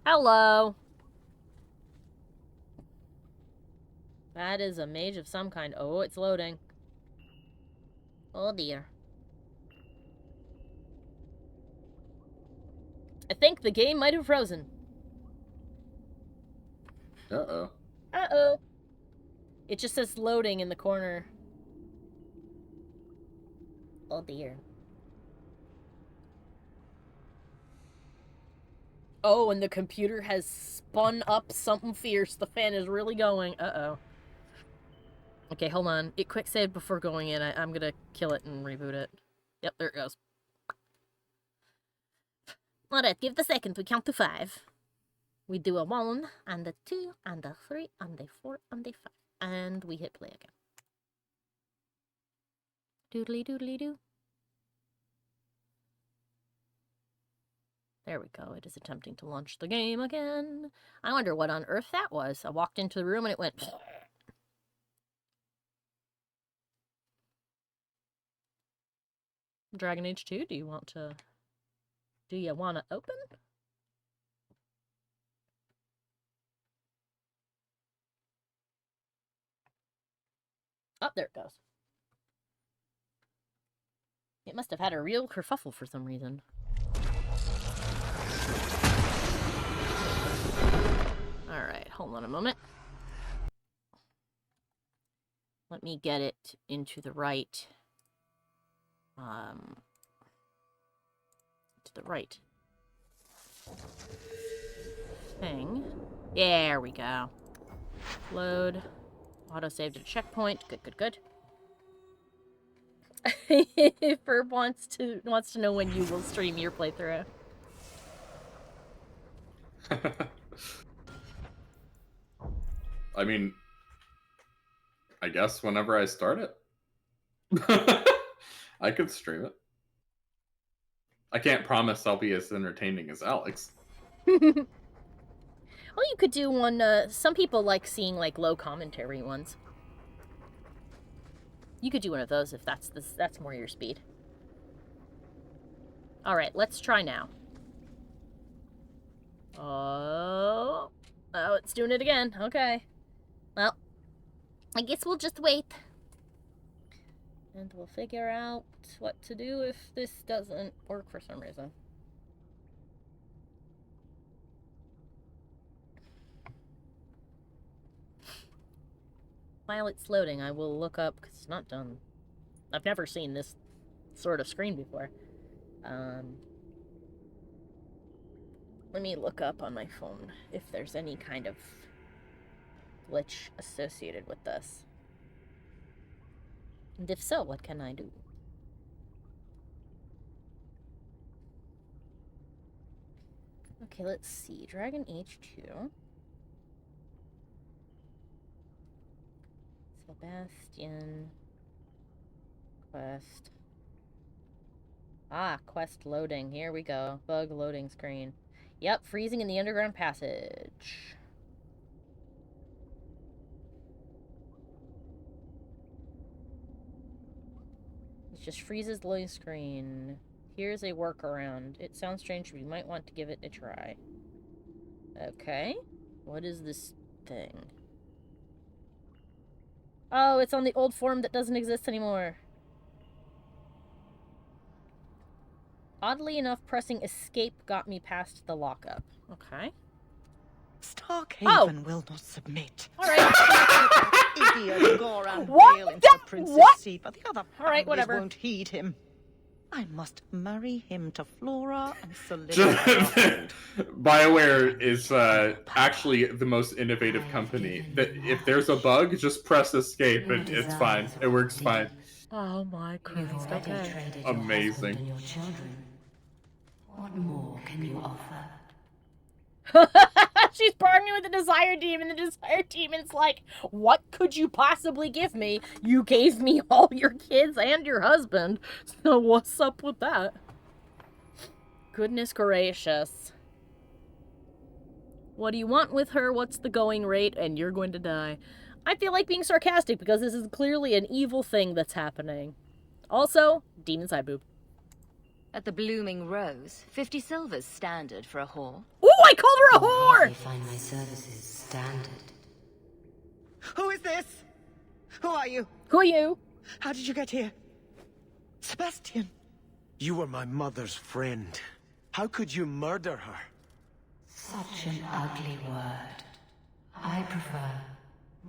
Hello! That is a mage of some kind. Oh, it's loading. Oh dear. I think the game might have frozen. Uh-oh. Uh-oh. It just says loading in the corner. Oh dear. Oh, and the computer has spun up something fierce. The fan is really going. Uh-oh. Okay, hold on. It quick saved before going in. I'm gonna kill it and reboot it. Yep, there it goes. Alright, give the second. We count to 5. We do a 1, and a 2, and a 3, and a 4, and a 5. And we hit play again. Doodly doodly doo. There we go. It is attempting to launch the game again. I wonder what on earth that was. I walked into the room and it went... Dragon Age 2, do you want to open? Oh, there it goes. It must have had a real kerfuffle for some reason. Alright, hold on a moment. Let me get it into the right... to the right thing. There we go. Load. Autosave to checkpoint. Good, good, good. Ferb wants to know when you will stream your playthrough. I mean, I guess whenever I start it. I could stream it. I can't promise I'll be as entertaining as Alex. Well, you could do one, some people like seeing, like, low commentary ones. You could do one of those if that's more your speed. Alright, let's try now. Oh, it's doing it again. Okay. Well, I guess we'll just wait. And we'll figure out what to do if this doesn't work for some reason. While it's loading, I will look up, because it's not done. I've never seen this sort of screen before. Let me look up on my phone if there's any kind of glitch associated with this. And if so, what can I do? Okay, let's see. Dragon Age 2. Sebastian. Quest. Ah, quest loading. Here we go. Bug loading screen. Yep, freezing in the underground passage. It just freezes the loading screen. Here's a workaround. It sounds strange, but you might want to give it a try. Okay. What is this thing? Oh, it's on the old form that doesn't exist anymore. Oddly enough, pressing escape got me past the lockup. Okay. Starkhaven will not submit. Alright. Idiot Goran What bail into the- the Princess what? seat, but the other Alright, families whatever. won't heed him. I must marry him to Flora and solidify. BioWare is actually the most innovative company. That if there's a bug, just press escape and it's fine. It works fine. Oh my Christ, okay. Amazing. And your children. What more can you offer? She's partnering with the Desire Demon. The Desire Demon's like, what could you possibly give me? You gave me all your kids and your husband. So what's up with that? Goodness gracious. What do you want with her? What's the going rate? And you're going to die. I feel like being sarcastic because this is clearly an evil thing that's happening. Also, demon side boob. At the Blooming Rose, 50 silver's standard for a whore. Ooh, I called her a whore! I find my services standard. Who is this? Who are you? Who are you? How did you get here? Sebastian. You were my mother's friend. How could you murder her? Such an ugly word. I prefer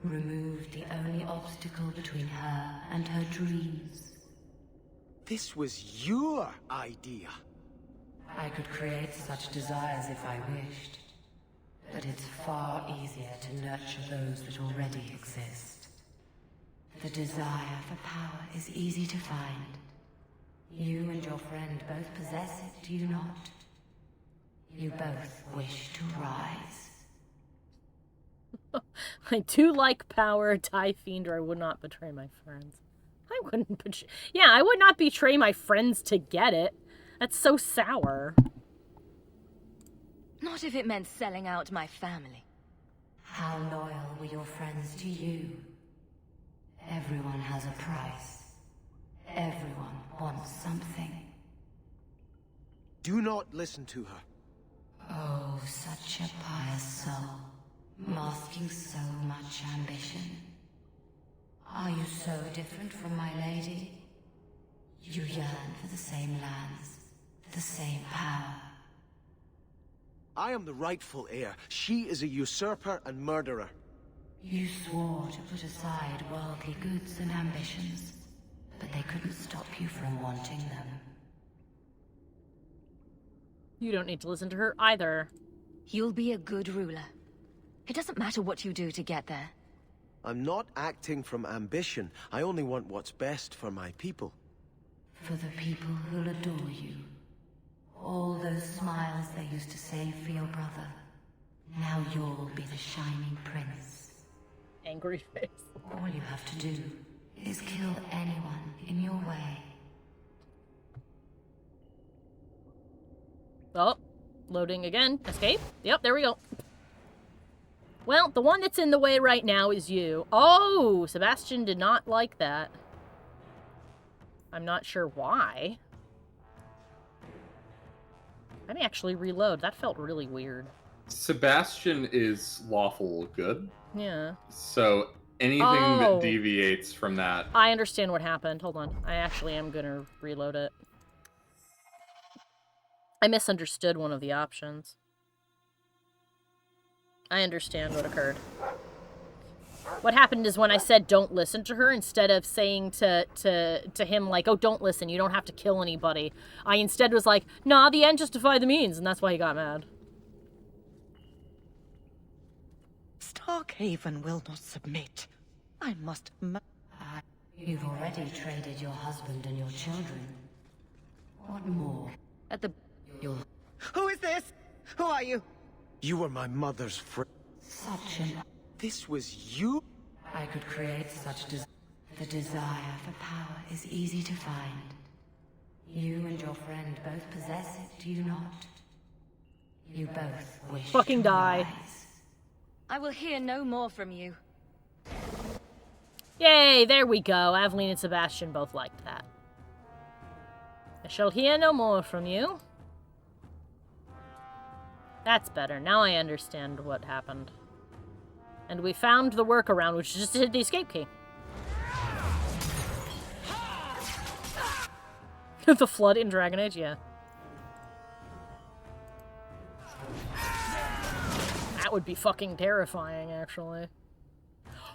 remove the only obstacle between her and her dreams. This was your idea. I could create such desires if I wished, but it's far easier to nurture those that already exist. The desire for power is easy to find. You and your friend both possess it, do you not? You both wish to rise. I do like power, die fiend, or I would not betray my friends. I wouldn't betray... Yeah, I would not betray my friends to get it. That's so sour. Not if it meant selling out my family. How loyal were your friends to you? Everyone has a price. Everyone wants something. Do not listen to her. Oh, such a pious soul, masking so much ambition. Are you so different from my lady? You yearn for the same lands, the same power. I am the rightful heir. She is a usurper and murderer. You swore to put aside worldly goods and ambitions, but they couldn't stop you from wanting them. You don't need to listen to her either. You'll be a good ruler. It doesn't matter what you do to get there. I'm not acting from ambition. I only want what's best for my people. For the people who'll adore you. All those smiles they used to save for your brother. Now you'll be the shining prince. Angry face. All you have to do is kill anyone in your way. Oh, loading again. Escape. Yep, there we go. Well, the one that's in the way right now is you. Oh, Sebastian did not like that. I'm not sure why. Let me actually reload. That felt really weird. Sebastian is lawful good. Yeah. So anything that deviates from that... I understand what happened. Hold on. I actually am going to reload it. I misunderstood one of the options. I understand what occurred. What happened is when I said don't listen to her, instead of saying to him like, oh, don't listen, you don't have to kill anybody, I instead was like, nah, the end justified the means, and that's why he got mad. Starkhaven will not submit. I must You've already traded your husband and your children. What more? At the... Who is this? Who are you? You were my mother's friend. Such an... This was you? I could create such The desire for power is easy to find. You and your friend both possess it, do you not? You both wish Fucking to die. rise. I will hear no more from you. Yay, there we go. Aveline and Sebastian both liked that. I shall hear no more from you. That's better. Now I understand what happened. And we found the workaround, which is just to hit the escape key. The flood in Dragon Age, yeah. That would be fucking terrifying, actually.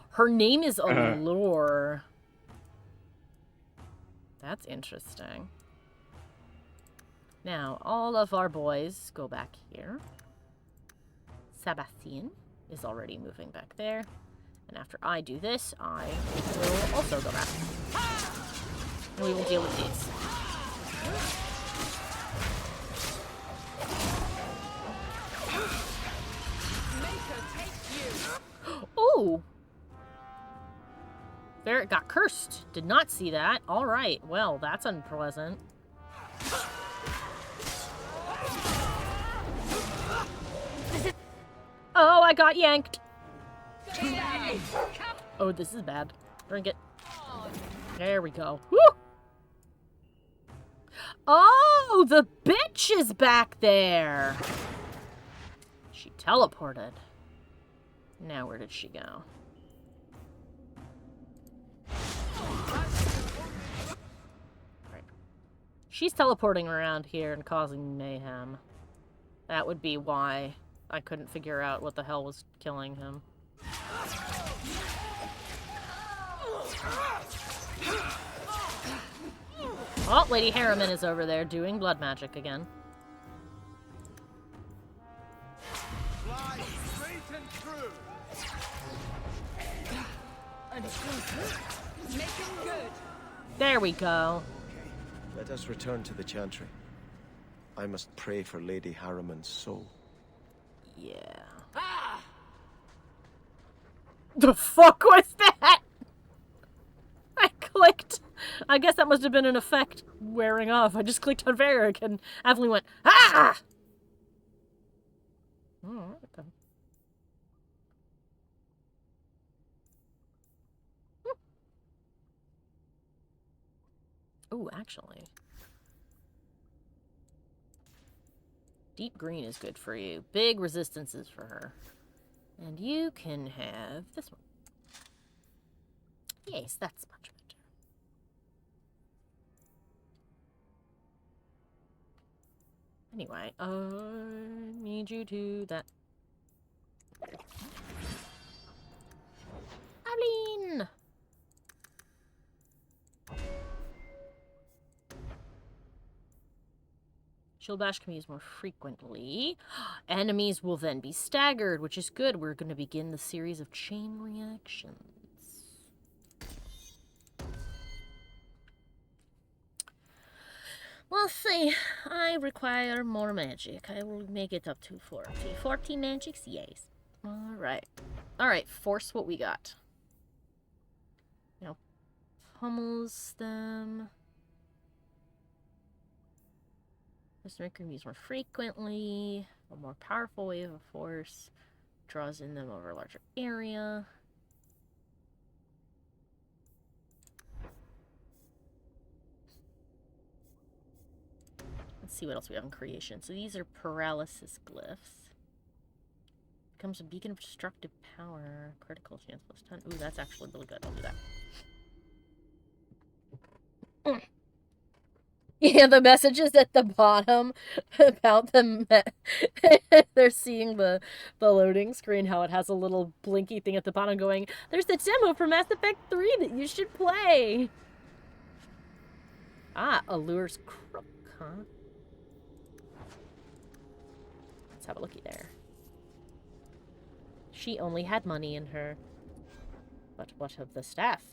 Her name is Allure. That's interesting. Now, all of our boys go back here. Sebastian is already moving back there. And after I do this, I will also go back. And we will deal with these. Ooh! Varric got cursed. Did not see that. Alright, well, that's unpleasant. Oh, I got yanked! Oh, this is bad. Drink it. There we go. Woo! Oh, the bitch is back there! She teleported. Now, where did she go? Right. She's teleporting around here and causing mayhem. That would be why I couldn't figure out what the hell was killing him. Oh, Lady Harriman is over there doing blood magic again. Fly straight and true. Making good. There we go. Okay, let us return to the Chantry. I must pray for Lady Harriman's soul. Yeah. Ah! The fuck was that? I clicked. I guess that must have been an effect wearing off. I just clicked on Varric and Evelyn went, ah! Oh, okay. Oh, actually. Deep green is good for you. Big resistances for her. And you can have this one. Yes, that's much better. Anyway, I need you to that. Aline! Shield bash can be used more frequently. Enemies will then be staggered, which is good. We're going to begin the series of chain reactions. Let's see. I require more magic. I will make it up to 40. 40 magics? Yes. Alright. Alright, force what we got. Now, pummels them. This make them use more frequently. A more powerful wave of force. Draws in them over a larger area. Let's see what else we have in creation. So these are paralysis glyphs. Becomes a beacon of destructive power. Critical chance plus 10. Ooh, that's actually really good. I'll do that. Yeah, the messages at the bottom about them. They're seeing the loading screen, how it has a little blinky thing at the bottom going, there's the demo for Mass Effect 3 that you should play. Ah, Allure's Crook, huh? Let's have a looky there. She only had money in her. But what of the staff?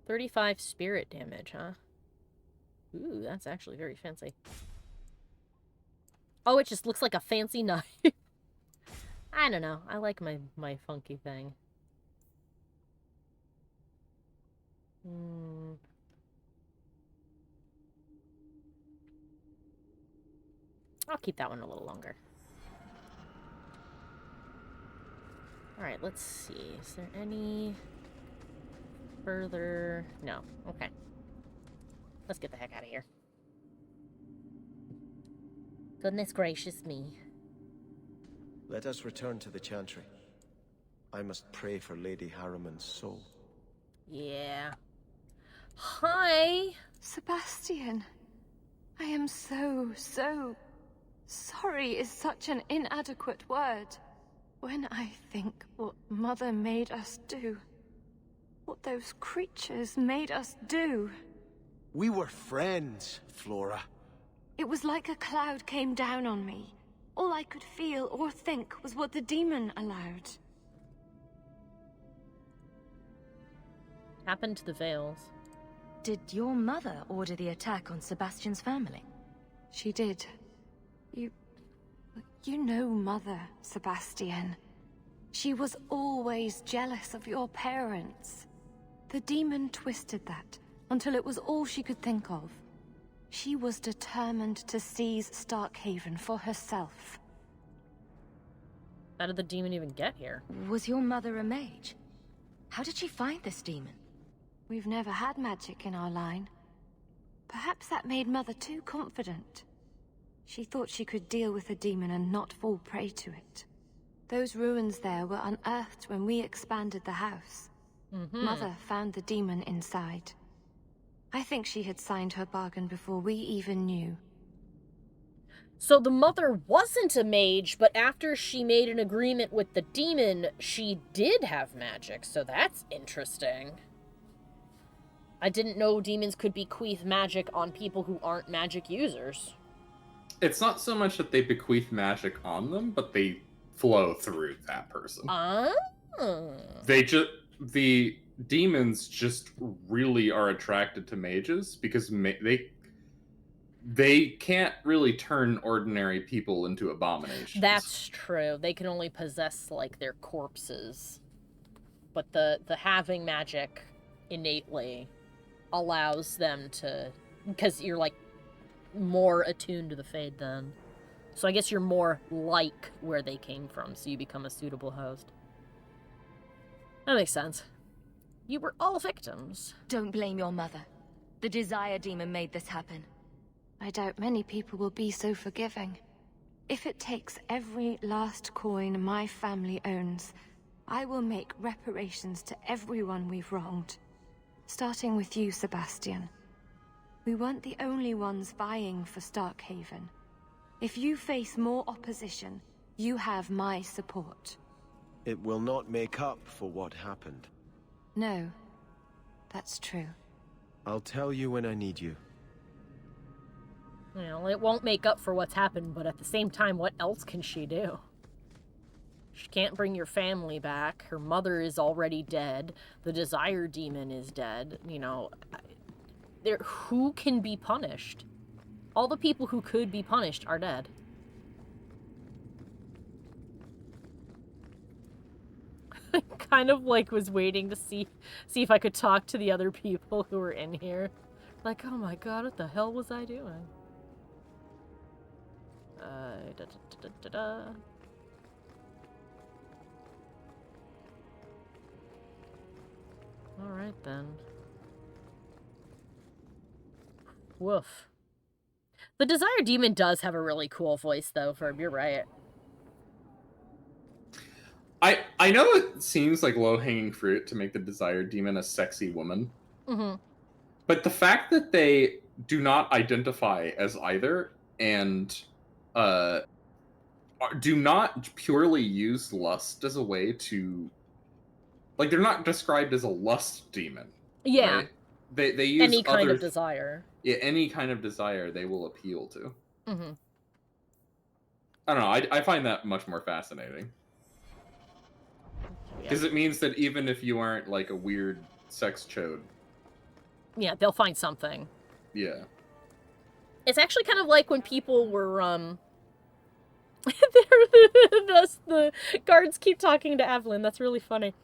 35 spirit damage, huh? Ooh, that's actually very fancy. Oh, it just looks like a fancy knife. I don't know. I like my funky thing. I'll keep that one a little longer. Alright, let's see. Is there any further? No. Okay. Let's get the heck out of here. Goodness gracious me. Let us return to the Chantry. I must pray for Lady Harriman's soul. Yeah. Hi! Sebastian, I am so sorry is such an inadequate word. When I think what Mother made us do, what those creatures made us do, We were friends, Flora. It was like a cloud came down on me. All I could feel or think was what the demon allowed. Happened to the Veils. Did your mother order the attack on Sebastian's family? She did. You know Mother, Sebastian. She was always jealous of your parents. The demon twisted that until it was all she could think of. She was determined to seize Starkhaven for herself. How did the demon even get here? Was your mother a mage? How did she find this demon? We've never had magic in our line. Perhaps that made Mother too confident. She thought she could deal with the demon and not fall prey to it. Those ruins there were unearthed when we expanded the house. Mother found the demon inside. I think she had signed her bargain before we even knew. So the mother wasn't a mage, but after she made an agreement with the demon, she did have magic, so that's interesting. I didn't know demons could bequeath magic on people who aren't magic users. It's not so much that they bequeath magic on them, but they flow through that person. The demons just really are attracted to mages because they can't really turn ordinary people into abominations. That's true. They can only possess, like, their corpses. But the having magic innately allows them to... Because you're, like, more attuned to the Fade then. So I guess you're more like where they came from, so you become a suitable host. That makes sense. You were all victims. Don't blame your mother. The Desire Demon made this happen. I doubt many people will be so forgiving. If it takes every last coin my family owns, I will make reparations to everyone we've wronged. Starting with you, Sebastian. We weren't the only ones vying for Starkhaven. If you face more opposition, you have my support. It will not make up for what happened. No, that's true. I'll tell you when I need you. You know, it won't make up for what's happened, but at the same time, what else can she do? She can't bring your family back. Her mother is already dead. The Desire Demon is dead. You know, who can be punished? All the people who could be punished are dead. I kind of, like, was waiting to see if I could talk to the other people who were in here. Like, oh my god, what the hell was I doing? Alright then. Woof. The Desire Demon does have a really cool voice, though, Ferb. You're right. I know it seems like low-hanging fruit to make the Desire Demon a sexy woman. But the fact that they do not identify as either, and do not purely use lust as a way to... Like, they're not described as a lust demon. Yeah. Right? They use any kind of desire. Yeah, any kind of desire they will appeal to. Yeah. I don't know, I find that much more fascinating. Because it means that even if you aren't, like, a weird sex chode... Yeah, they'll find something. Yeah. It's actually kind of like when people were, the guards keep talking to Evelyn. That's really funny.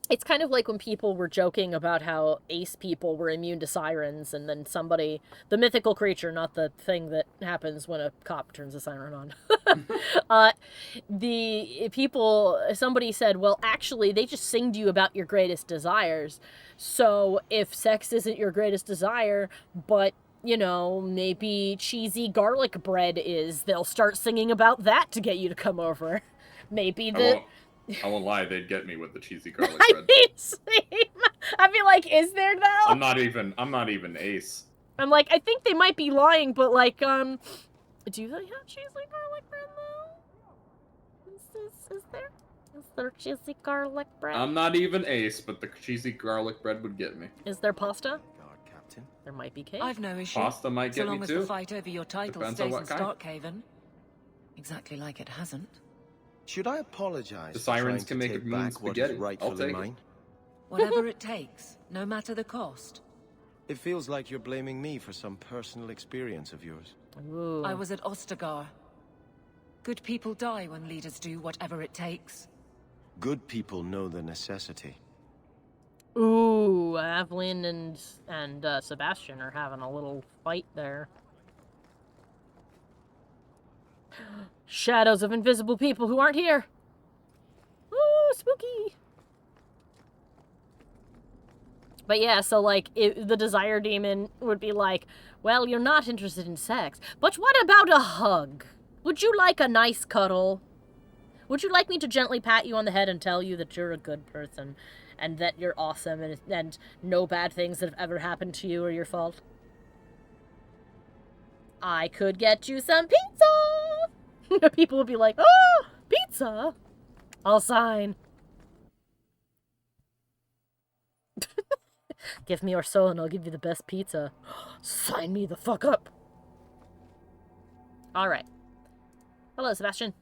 It's kind of like when people were joking about how ace people were immune to sirens, and then somebody, the mythical creature, not the thing that happens when a cop turns a siren on. Somebody said, well, actually, they just sing to you about your greatest desires. So if sex isn't your greatest desire, but, you know, maybe cheesy garlic bread is, they'll start singing about that to get you to come over. Maybe I won't lie, they'd get me with the cheesy garlic I bread. mean, same. I'd be like, is there though? I'm not even ace. I'm like, I think they might be lying, but like, do they have cheesy garlic bread though? Is there cheesy garlic bread? I'm not even ace, but the cheesy garlic bread would get me. Is there pasta? Captain. There might be cake. I've no issue. Pasta might so get long me as too. the fight over your title Depends on stays in what kind. Starkhaven. Exactly like it hasn't. Should I apologize The for sirens trying can to make take a mean back what spaghetti. is I'll rightfully take it. mine? Whatever it takes, no matter the cost. It feels like you're blaming me for some personal experience of yours. Ooh. I was at Ostagar. Good people die when leaders do whatever it takes. Good people know the necessity. Ooh, Evelyn and Sebastian are having a little fight there. Shadows of invisible people who aren't here. Ooh, spooky. But yeah, so like, the desire demon would be like, well, you're not interested in sex, but what about a hug? Would you like a nice cuddle? Would you like me to gently pat you on the head and tell you that you're a good person and that you're awesome and no bad things that have ever happened to you are your fault? I could get you some pizza! People would be like, oh, pizza! I'll sign. Give me your soul and I'll give you the best pizza. Sign me the fuck up. Alright. Hello, Sebastian.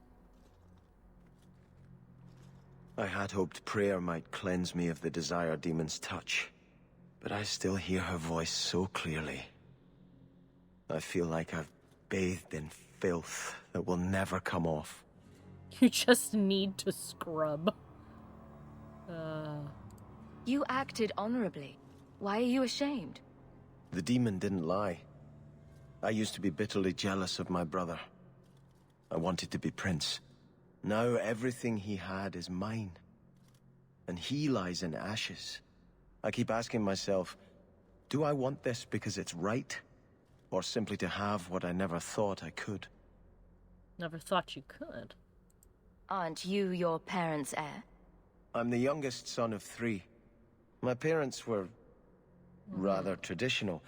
I had hoped prayer might cleanse me of the desire demon's touch, but I still hear her voice so clearly. I feel like I've bathed in filth that will never come off. You just need to scrub. You acted honorably. Why are you ashamed? The demon didn't lie. I used to be bitterly jealous of my brother. I wanted to be prince. Now everything he had is mine. And he lies in ashes. I keep asking myself, do I want this because it's right? Or simply to have what I never thought I could? Never thought you could. Aren't you your parents' heir? I'm the youngest son of 3. My parents were rather traditional.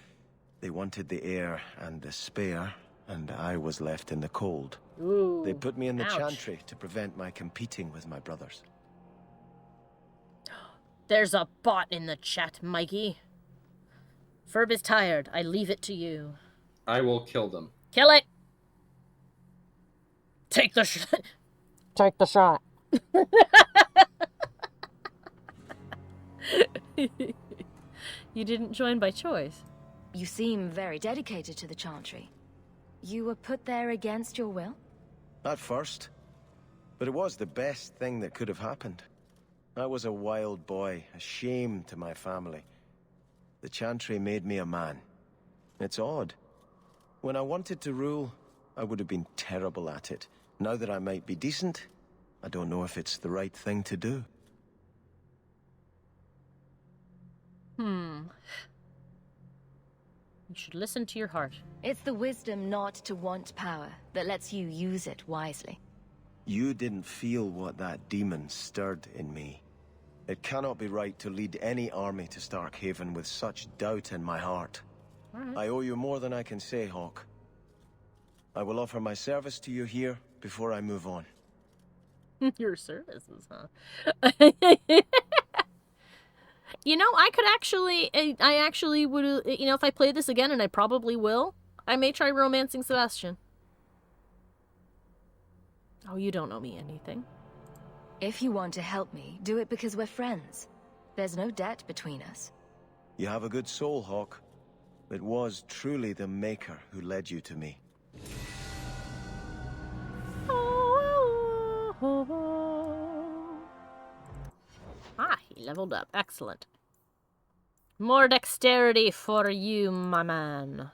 They wanted the heir and the spare, and I was left in the cold. Ooh, They put me in the ouch. chantry to prevent my competing with my brothers. There's a bot in the chat, Mikey. Ferb is tired. I leave it to you. I will kill them. Kill it! Take the shot. Take the shot. You didn't join by choice. You seem very dedicated to the Chantry. You were put there against your will? At first. But it was the best thing that could have happened. I was a wild boy, a shame to my family. The Chantry made me a man. It's odd. When I wanted to rule, I would have been terrible at it. Now that I might be decent, I don't know if it's the right thing to do. You should listen to your heart. It's the wisdom not to want power that lets you use it wisely. You didn't feel what that demon stirred in me. It cannot be right to lead any army to Starkhaven with such doubt in my heart. Alright. I owe you more than I can say, Hawke. I will offer my service to you here before I move on. Your services, huh? You know, I actually would, you know, if I play this again, and I probably will, I may try romancing Sebastian. Oh, you don't know me anything. If you want to help me, do it because we're friends. There's no debt between us. You have a good soul, Hawke. It was truly the Maker who led you to me. Ah, he leveled up. Excellent. More dexterity for you, my man.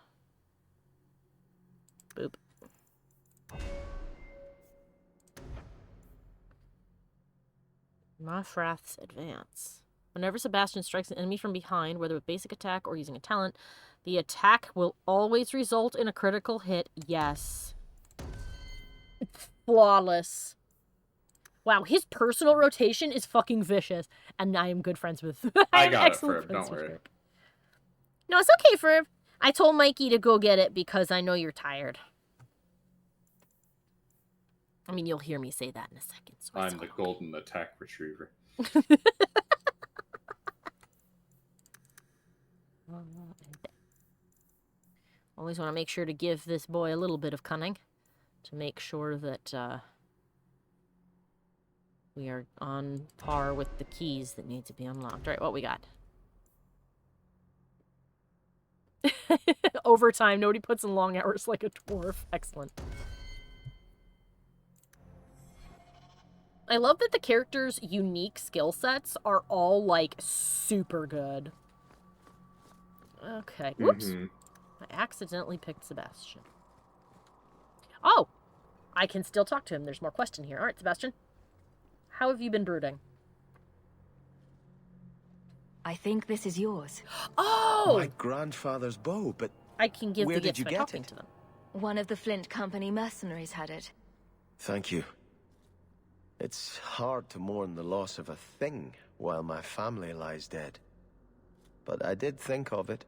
Boop. Mafrath's advance. Whenever Sebastian strikes an enemy from behind, whether with basic attack or using a talent, the attack will always result in a critical hit. Yes. Flawless. Wow, his personal rotation is fucking vicious. And I am good friends with... I am got it, excellent Ferb, friends don't with worry. Ferb. No, it's okay, Ferb. I told Mikey to go get it because I know you're tired. I mean, you'll hear me say that in a second. So I'm the golden attack retriever. Always want to make sure to give this boy a little bit of cunning to make sure that we are on par with the keys that need to be unlocked. All right, what we got? Overtime. Nobody puts in long hours like a dwarf. Excellent. I love that the characters' unique skill sets are all, like, super good. Okay. Whoops. I accidentally picked Sebastian. Oh! I can still talk to him. There's more question here. All right, Sebastian. How have you been brooding? I think this is yours. Oh! My grandfather's bow, but I can give where the did gift you by get talking it? to them. One of the Flint Company mercenaries had it. Thank you. It's hard to mourn the loss of a thing while my family lies dead. But I did think of it.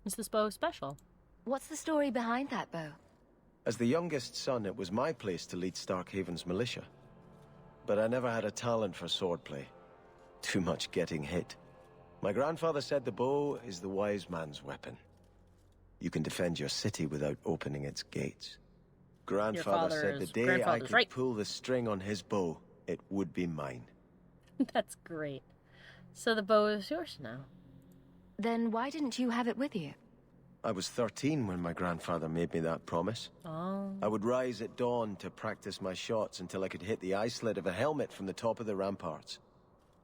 Is this bow special? What's the story behind that bow? As the youngest son, it was my place to lead Starkhaven's militia. But I never had a talent for swordplay. Too much getting hit. My grandfather said the bow is the wise man's weapon. You can defend your city without opening its gates. Grandfather said the day I could pull the string on his bow, it would be mine. That's great. So the bow is yours now. Then why didn't you have it with you? I was 13 when my grandfather made me that promise. Oh. I would rise at dawn to practice my shots until I could hit the eye slit of a helmet from the top of the ramparts.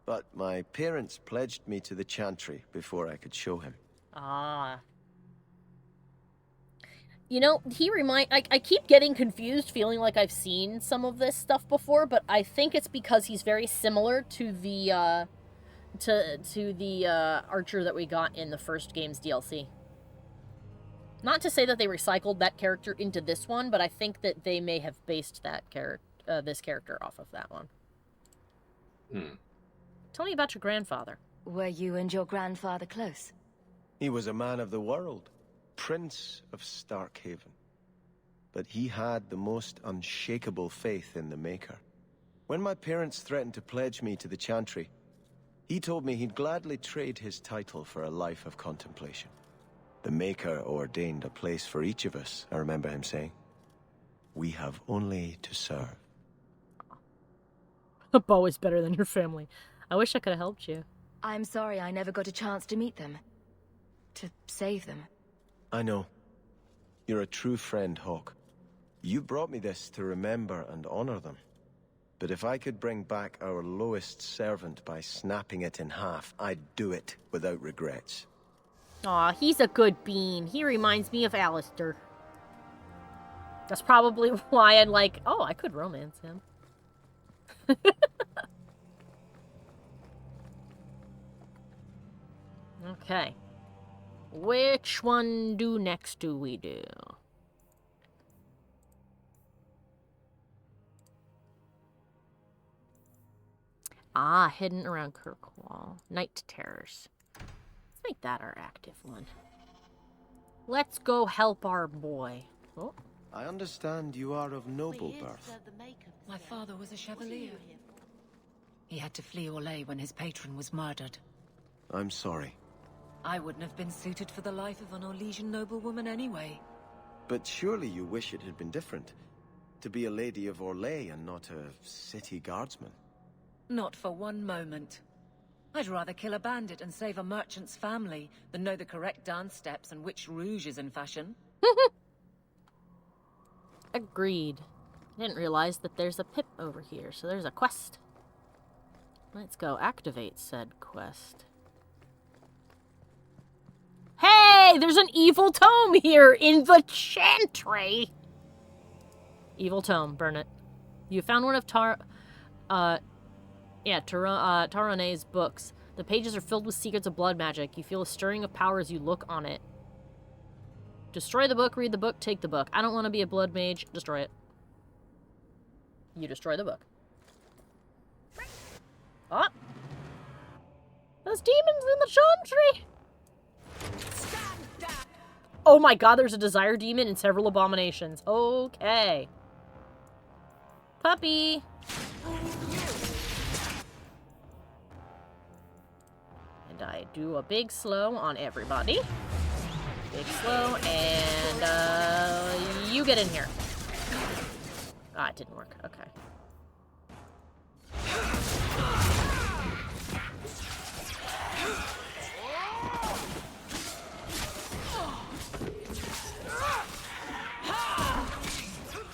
But my parents pledged me to the chantry before I could show him. Ah. You know, I keep getting confused, feeling like I've seen some of this stuff before, but I think it's because he's very similar to the, archer that we got in the first game's DLC. Not to say that they recycled that character into this one, but I think that they may have based that this character off of that one. Tell me about your grandfather. Were you and your grandfather close? He was a man of the world. Prince of Starkhaven. But he had the most unshakable faith in the Maker. When my parents threatened to pledge me to the chantry, he told me he'd gladly trade his title for a life of contemplation. The Maker ordained a place for each of us, I remember him saying. We have only to serve. A bow is better than your family. I wish I could have helped you. I'm sorry I never got a chance to meet them. To save them. I know. You're a true friend, Hawke. You brought me this to remember and honor them. But if I could bring back our lowest servant by snapping it in half, I'd do it without regrets. Aw, he's a good bean. He reminds me of Alistair. That's probably why I'd like, oh, I could romance him. Okay. Which one next do we do? Ah, hidden around Kirkwall. Night terrors. Let's make that our active one. Let's go help our boy. Oh. I understand you are of noble birth. My father was a chevalier. He had to flee Orlais when his patron was murdered. I'm sorry. I wouldn't have been suited for the life of an Orlesian noblewoman anyway. But surely you wish it had been different. To be a lady of Orlais and not a city guardsman. Not for one moment. I'd rather kill a bandit and save a merchant's family than know the correct dance steps and which rouge is in fashion. Agreed. I didn't realize that there's a pip over here, so there's a quest. Let's go activate said quest. Hey, there's an evil tome here in the chantry. Evil tome, burn it. You found one of Taronne's books. The pages are filled with secrets of blood magic. You feel a stirring of power as you look on it. Destroy the book, read the book, take the book. I don't want to be a blood mage. Destroy it. You destroy the book. Oh! There's demons in the chantry! Oh my god, there's a desire demon and several abominations. Okay. Puppy! And I do a big slow on everybody. slow, and you get in here. Ah, it didn't work. Okay.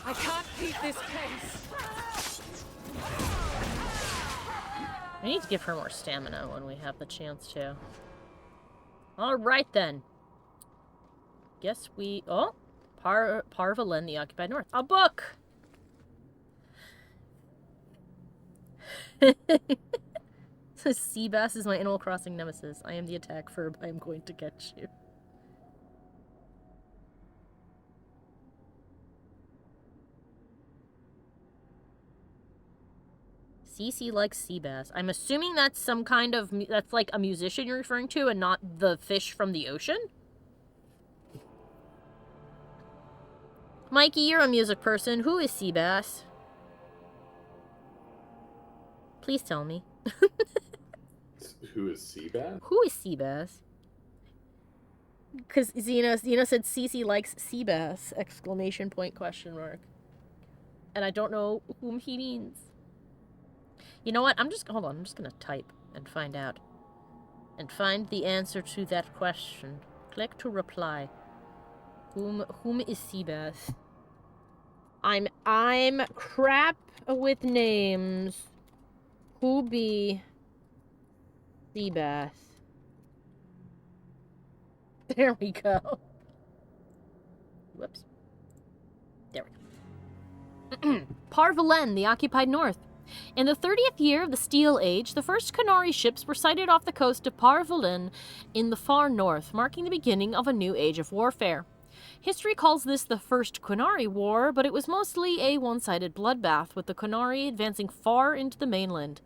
I can't keep this pace. I need to give her more stamina when we have the chance to. Alright then. Guess we... Oh! Parvalen, the Occupied North. A book! Seabass is my Animal Crossing nemesis. I am the attack verb. I am going to catch you. CC likes sea bass. I'm assuming that's some kind of... That's like a musician you're referring to and not the fish from the ocean? Mikey, you're a music person. Who is sea bass? Please tell me. Who is Seabass? Who is sea bass? Because Xena said CC likes sea bass! Exclamation point, question mark. And I don't know whom he means. You know what? Hold on. I'm just gonna type and find out. And find the answer to that question. Click to reply. Whom is Seabass? I'm crap with names. Who be Seabass? There we go. Whoops. There we go. Parvalen, the Occupied North. In the 30th year of the Steel Age, the first Qunari ships were sighted off the coast of Parvalen in the far north, marking the beginning of a new age of warfare. History calls this the First Qunari War, but it was mostly a one-sided bloodbath, with the Qunari advancing far into the mainland.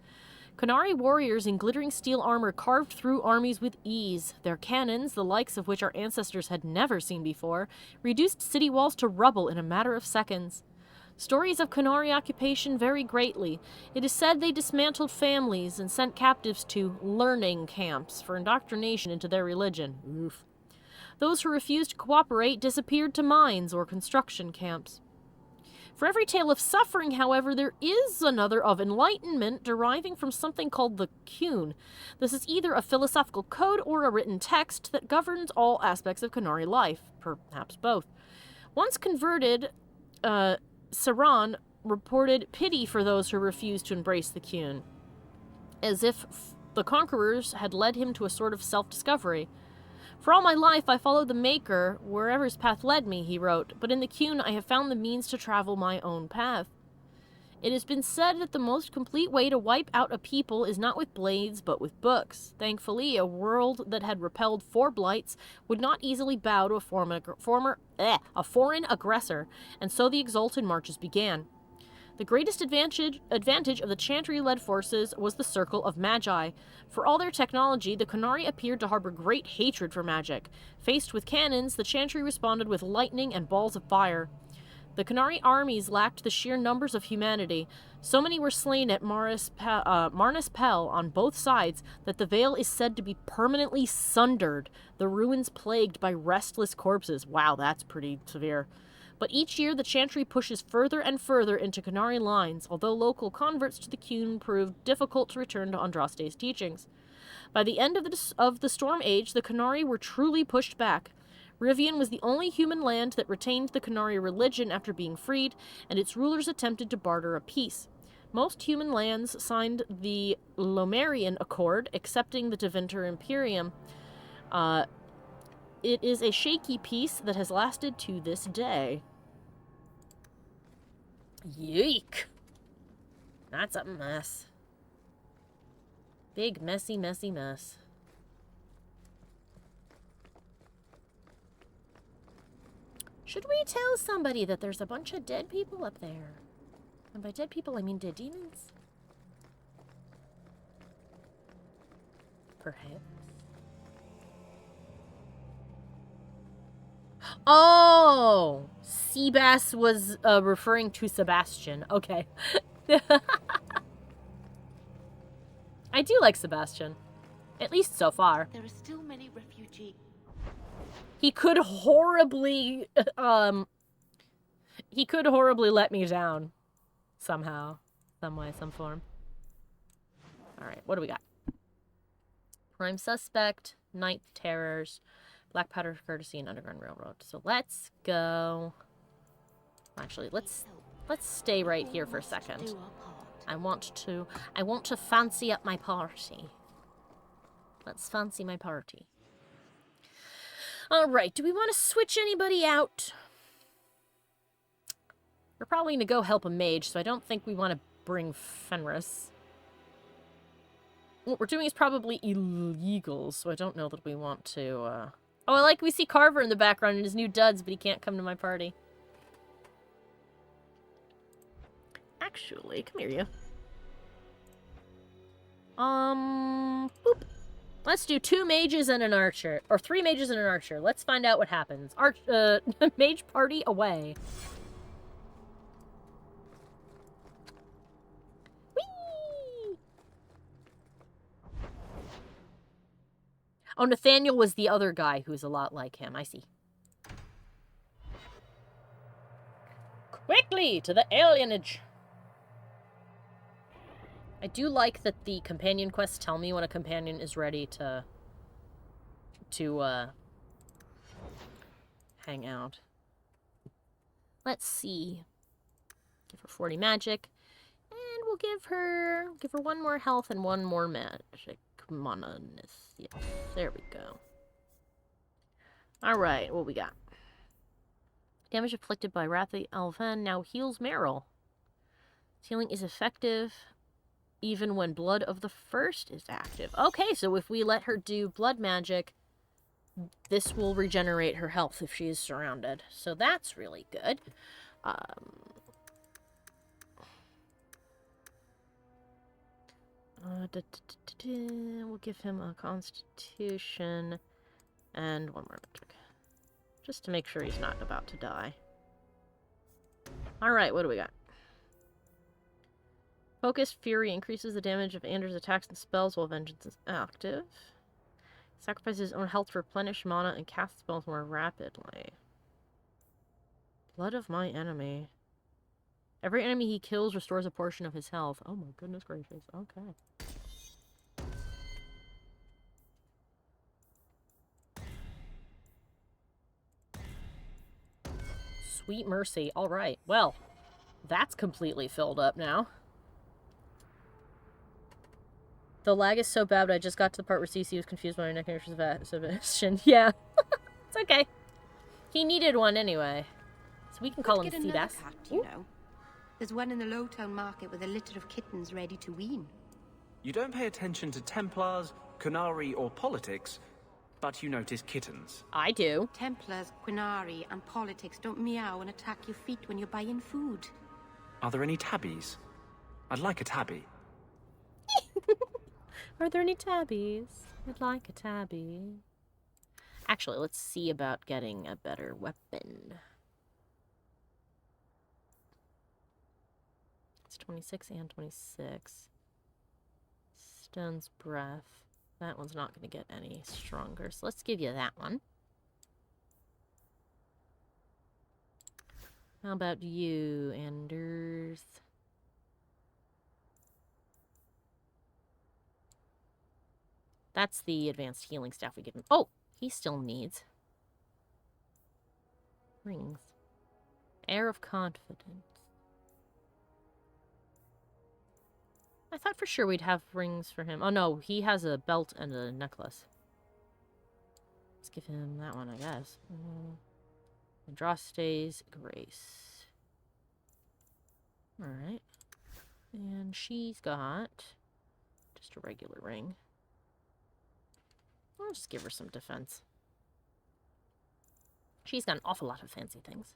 Qunari warriors in glittering steel armor carved through armies with ease. Their cannons, the likes of which our ancestors had never seen before, reduced city walls to rubble in a matter of seconds. Stories of Qunari occupation vary greatly. It is said they dismantled families and sent captives to learning camps for indoctrination into their religion. Oof. Those who refused to cooperate disappeared to mines or construction camps. For every tale of suffering, however, there is another of enlightenment deriving from something called the Qun. This is either a philosophical code or a written text that governs all aspects of Qunari life, perhaps both. Once converted, Saran reported pity for those who refused to embrace the Qun, as if the conquerors had led him to a sort of self-discovery. For all my life, I followed the Maker wherever his path led me, he wrote, but in the Qun I have found the means to travel my own path. It has been said that the most complete way to wipe out a people is not with blades, but with books. Thankfully, a world that had repelled 4 blights would not easily bow to a foreign aggressor, and so the exalted marches began. The greatest advantage of the Chantry-led forces was the Circle of Magi. For all their technology, the Qunari appeared to harbor great hatred for magic. Faced with cannons, the Chantry responded with lightning and balls of fire. The Qunari armies lacked the sheer numbers of humanity. So many were slain at Marnis Pel on both sides that the Vale is said to be permanently sundered, the ruins plagued by restless corpses. Wow, that's pretty severe. But each year the Chantry pushes further and further into Qunari lines, although local converts to the Qun proved difficult to return to Andraste's teachings. By the end of the Storm Age, the Qunari were truly pushed back. Rivian was the only human land that retained the Qunari religion after being freed, and its rulers attempted to barter a peace. Most human lands signed the Lomarian Accord, accepting the Deventer Imperium. It is a shaky peace that has lasted to this day. Yeek! That's a mess. Big, messy, messy mess. Should we tell somebody that there's a bunch of dead people up there? And by dead people, I mean dead demons? Perhaps. Oh! Seabass was referring to Sebastian. Okay. I do like Sebastian. At least so far. There are still many refugees. He could horribly, he could horribly let me down. Somehow. Some way, some form. Alright, what do we got? Prime Suspect, Night Terrors, Black Powder Courtesy, and Underground Railroad. So let's go... Actually, let's stay right here for a second. I want to fancy up my party. Let's fancy my party. Alright, do we want to switch anybody out? We're probably going to go help a mage, so I don't think we want to bring Fenris. What we're doing is probably illegal, so I don't know that we want to, Oh, I like we see Carver in the background in his new duds, but he can't come to my party. Actually, come here, you. Boop. Let's do 2 mages and an archer. Or 3 mages and an archer. Let's find out what happens. Mage party away. Whee! Oh, Nathaniel was the other guy who's a lot like him. I see. Quickly to the alienage. I do like that the companion quests tell me when a companion is ready to hang out. Let's see. Give her 40 magic. And we'll give her 1 more health and 1 more magic. Mononis. Yes, there we go. Alright, what we got? Damage inflicted by Wrath of Elven now heals Meryl. Healing is effective even when Blood of the First is active. Okay, so if we let her do blood magic, this will regenerate her health if she is surrounded. So that's really good. We'll give him a Constitution and 1 more magic. Just to make sure he's not about to die. Alright, what do we got? Focused Fury increases the damage of Anders' attacks and spells while Vengeance is active. Sacrifices his own health to replenish mana and cast spells more rapidly. Blood of my enemy. Every enemy he kills restores a portion of his health. Oh my goodness gracious. Okay. Sweet mercy. Alright. Well, that's completely filled up now. The lag is so bad, but I just got to the part where CC was confused by my neck Sebastian. Yeah. It's okay. He needed one anyway. So we can call him Thedas. You know. There's one in the Lowtown market with a litter of kittens ready to wean. You don't pay attention to Templars, Qunari, or politics, but you notice kittens. I do. Templars, Qunari, and politics don't meow and attack your feet when you're buying food. Are there any tabbies? I'd like a tabby. Are there any tabbies? I'd like a tabby. Actually, let's see about getting a better weapon. It's 26 and 26. Stone's Breath. That one's not going to get any stronger, so let's give you that one. How about you, Anders? That's the advanced healing staff we give him. Oh, he still needs rings. Air of Confidence. I thought for sure we'd have rings for him. Oh no, he has a belt and a necklace. Let's give him that one, I guess. Draw stays, Grace. Alright. And she's got just a regular ring. I'll just give her some defense. She's got an awful lot of fancy things.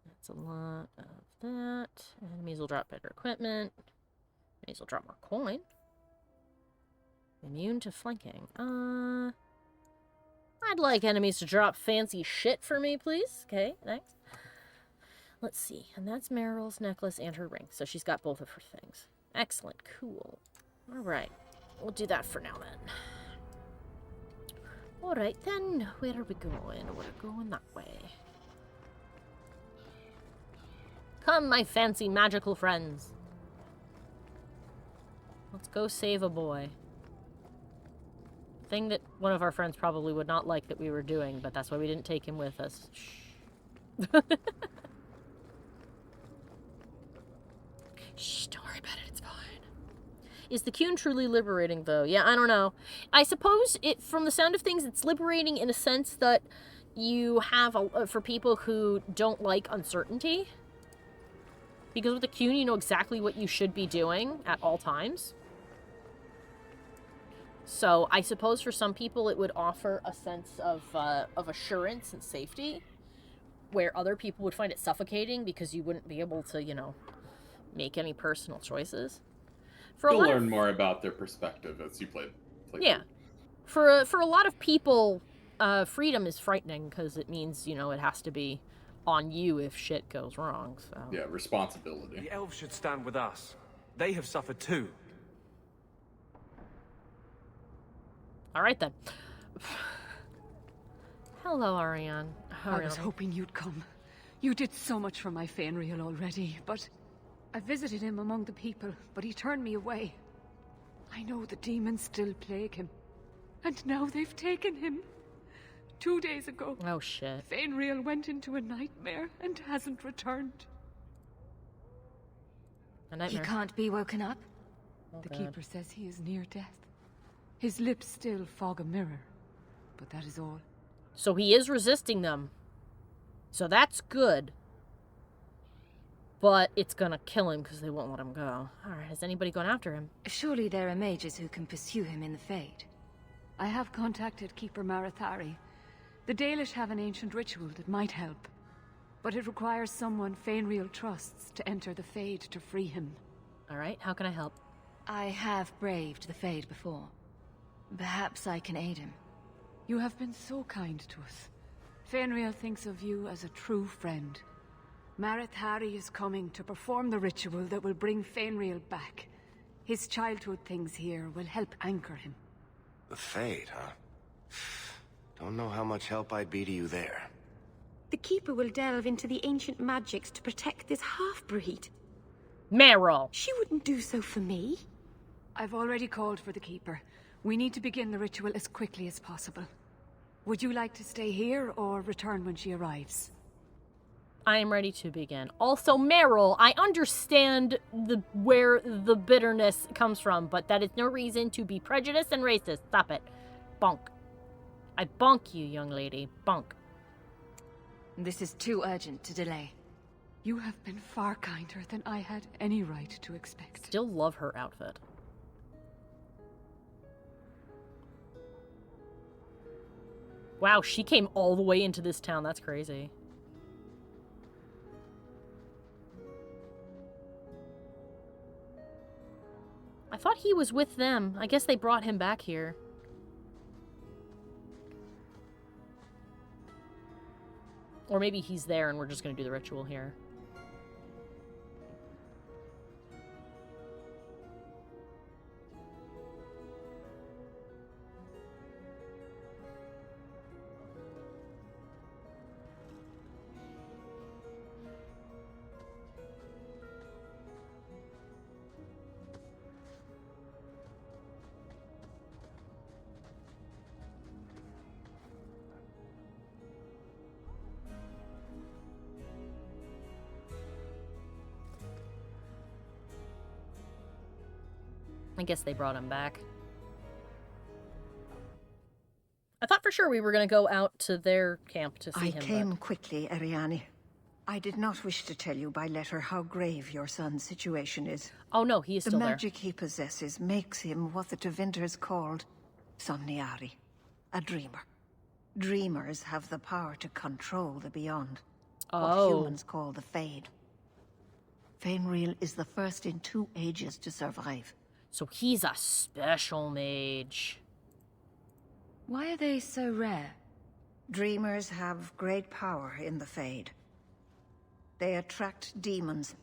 That's a lot of that. Enemies will drop better equipment. Enemies will drop more coin. Immune to flanking. I'd like enemies to drop fancy shit for me, please. Okay, thanks. Let's see. And that's Meryl's necklace and her ring. So she's got both of her things. Excellent. Cool. Alright. We'll do that for now, then. Alright then, where are we going? We're going that way. Come, my fancy magical friends. Let's go save a boy. Thing that one of our friends probably would not like that we were doing, but that's why we didn't take him with us. Shh. Shh, don't worry about it, it's fine. Is the Qun truly liberating, though? Yeah, I don't know. I suppose, from the sound of things, it's liberating in a sense that you have, for people who don't like uncertainty. Because with the Qun, you know exactly what you should be doing at all times. So, I suppose for some people it would offer a sense of assurance and safety, where other people would find it suffocating because you wouldn't be able to, you know, make any personal choices. You'll learn more about their perspective as you play yeah. For a lot of people, freedom is frightening because it means, you know, it has to be on you if shit goes wrong, so... Yeah, responsibility. The elves should stand with us. They have suffered too. Alright then. Hello, Ariane. I was hoping you'd come. You did so much for my Fainriel already, but... I visited him among the people, but he turned me away. I know the demons still plague him. And now they've taken him. 2 days ago. Oh, shit. Fainriel went into a nightmare and hasn't returned. A nightmare? He can't be woken up? Oh, the Keeper says he is near death. His lips still fog a mirror, but that is all. So he is resisting them. So that's good. But it's gonna kill him because they won't let him go. Alright, has anybody gone after him? Surely there are mages who can pursue him in the Fade. I have contacted Keeper Marathari. The Dalish have an ancient ritual that might help. But it requires someone Fainriel trusts to enter the Fade to free him. Alright, how can I help? I have braved the Fade before. Perhaps I can aid him. You have been so kind to us. Fainriel thinks of you as a true friend. Marathari is coming to perform the ritual that will bring Fainriel back. His childhood things here will help anchor him. The Fade, huh? Don't know how much help I'd be to you there. The Keeper will delve into the ancient magics to protect this half-breed. Meryl! She wouldn't do so for me. I've already called for the Keeper. We need to begin the ritual as quickly as possible. Would you like to stay here or return when she arrives? I am ready to begin. Also, Meryl, I understand where the bitterness comes from, but that is no reason to be prejudiced and racist. Stop it. Bonk. I bonk you, young lady. Bonk. This is too urgent to delay. You have been far kinder than I had any right to expect. Still love her outfit. Wow, she came all the way into this town. That's crazy. I thought he was with them. I guess they brought him back here. Or maybe he's there and we're just going to do the ritual here. I guess they brought him back. I thought for sure we were going to go out to their camp to see him. I came quickly, Ariane. I did not wish to tell you by letter how grave your son's situation is. Oh no, he is still there. The magic he possesses makes him what the Tevinters called Somniari, a dreamer. Dreamers have the power to control the beyond, what humans call the Fade. Fainriel is the first in 2 ages to survive. So he's a special mage. Why are they so rare? Dreamers have great power in the Fade. They attract demons.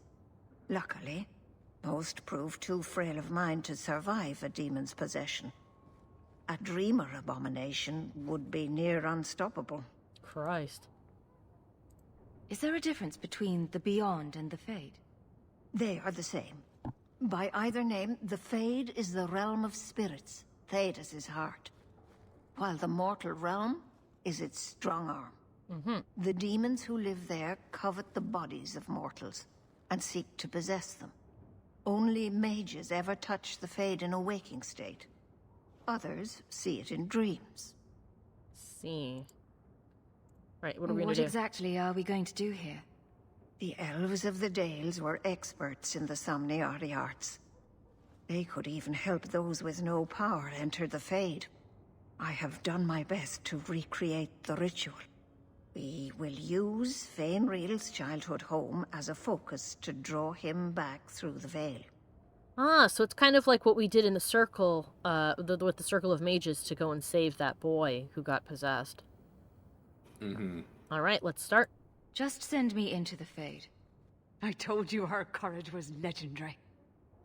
Luckily, most prove too frail of mind to survive a demon's possession. A dreamer abomination would be near unstoppable. Christ. Is there a difference between the Beyond and the Fade? They are the same. By either name, the Fade is the realm of spirits, Thedas' heart, while the mortal realm is its strong arm. The demons who live there covet the bodies of mortals and seek to possess them. Only mages ever touch the Fade in a waking state. Others see it in dreams. See. Right, what are we going to do? What exactly are we going to do here? The elves of the Dales were experts in the Somniari arts. They could even help those with no power enter the Fade. I have done my best to recreate the ritual. We will use Fainriel's childhood home as a focus to draw him back through the veil. Ah, so it's kind of like what we did in the Circle, with the Circle of Mages to go and save that boy who got possessed. All right, let's start. Just send me into the Fade. I told you her courage was legendary.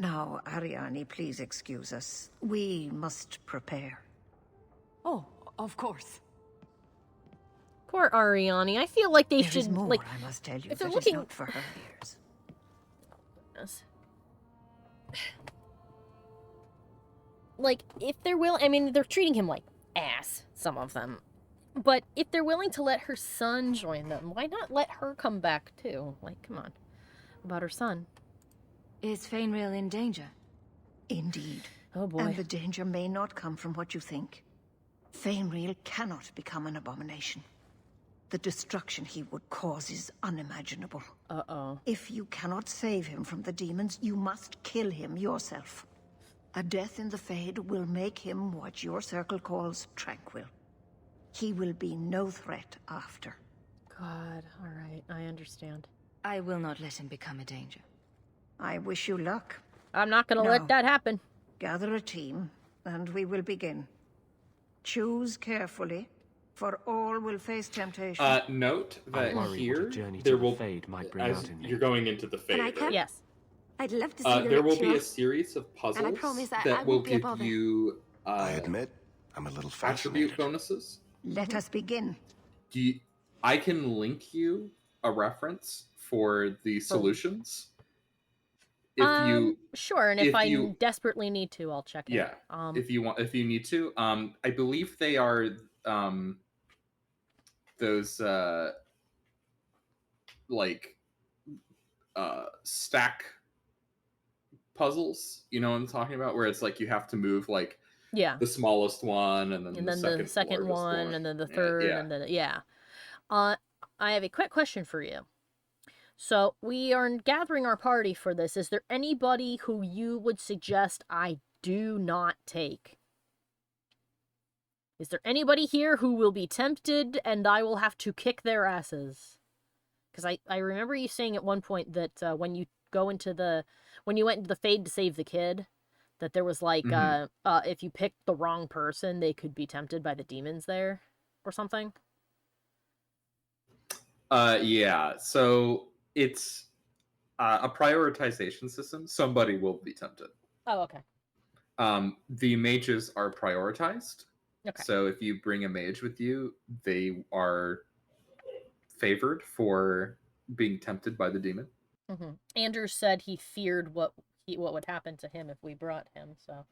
Now, Ariane, please excuse us. We must prepare. Oh, of course. Poor Ariane. I feel like they There should, is more, like, I must tell you, if they're that looking is not for her ears. Yes. Like, if they're willing, I mean, they're treating him like ass, some of them. But if they're willing to let her son join them, why not let her come back too? Like, come on. About her son. Is Fainriel in danger? Indeed. Oh boy. And the danger may not come from what you think. Fainriel cannot become an abomination. The destruction he would cause is unimaginable. Uh-oh. If you cannot save him from the demons, you must kill him yourself. A death in the Fade will make him what your circle calls tranquil. He will be no threat after. God, alright, I understand. I will not let him become a danger. I wish you luck. I'm not gonna let that happen. Gather a team, and we will begin. Choose carefully, for all will face temptation. Note that here, journey there to will, the Fade might bring as out in me. you're going into the Fade, Can I come? right? Yes. I'd love to see the there will be ritual. a series of puzzles And I promise that I will won't be a give bother. you I admit, I'm a little attribute fascinated. bonuses. Let us begin. I can link you a reference for the solutions. If you sure, and if I desperately need to, I'll check it. Yeah. If you need to. I believe they are those stack puzzles, you know what I'm talking about, where it's like you have to move like the smallest one and then the second one and then the third and then I have a quick question for you. So we are gathering our party for this. Is there anybody who you would suggest I do not take? Is there anybody here who will be tempted and I will have to kick their asses? Because I remember you saying at one point that when you went into the Fade to save the kid, that there was like, if you picked the wrong person, they could be tempted by the demons there or something. Yeah, so it's a prioritization system. Somebody will be tempted. Oh, okay. The mages are prioritized. Okay. So if you bring a mage with you, they are favored for being tempted by the demon. Mm-hmm. Andrew said he feared what would happen to him if we brought him. So.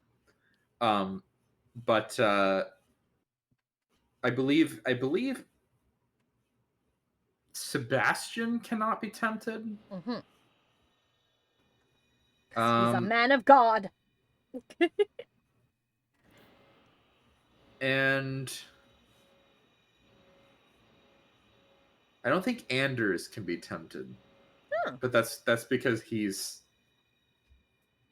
But I believe Sebastian cannot be tempted. Mm-hmm. He's a man of God. And I don't think Anders can be tempted. But that's because he's,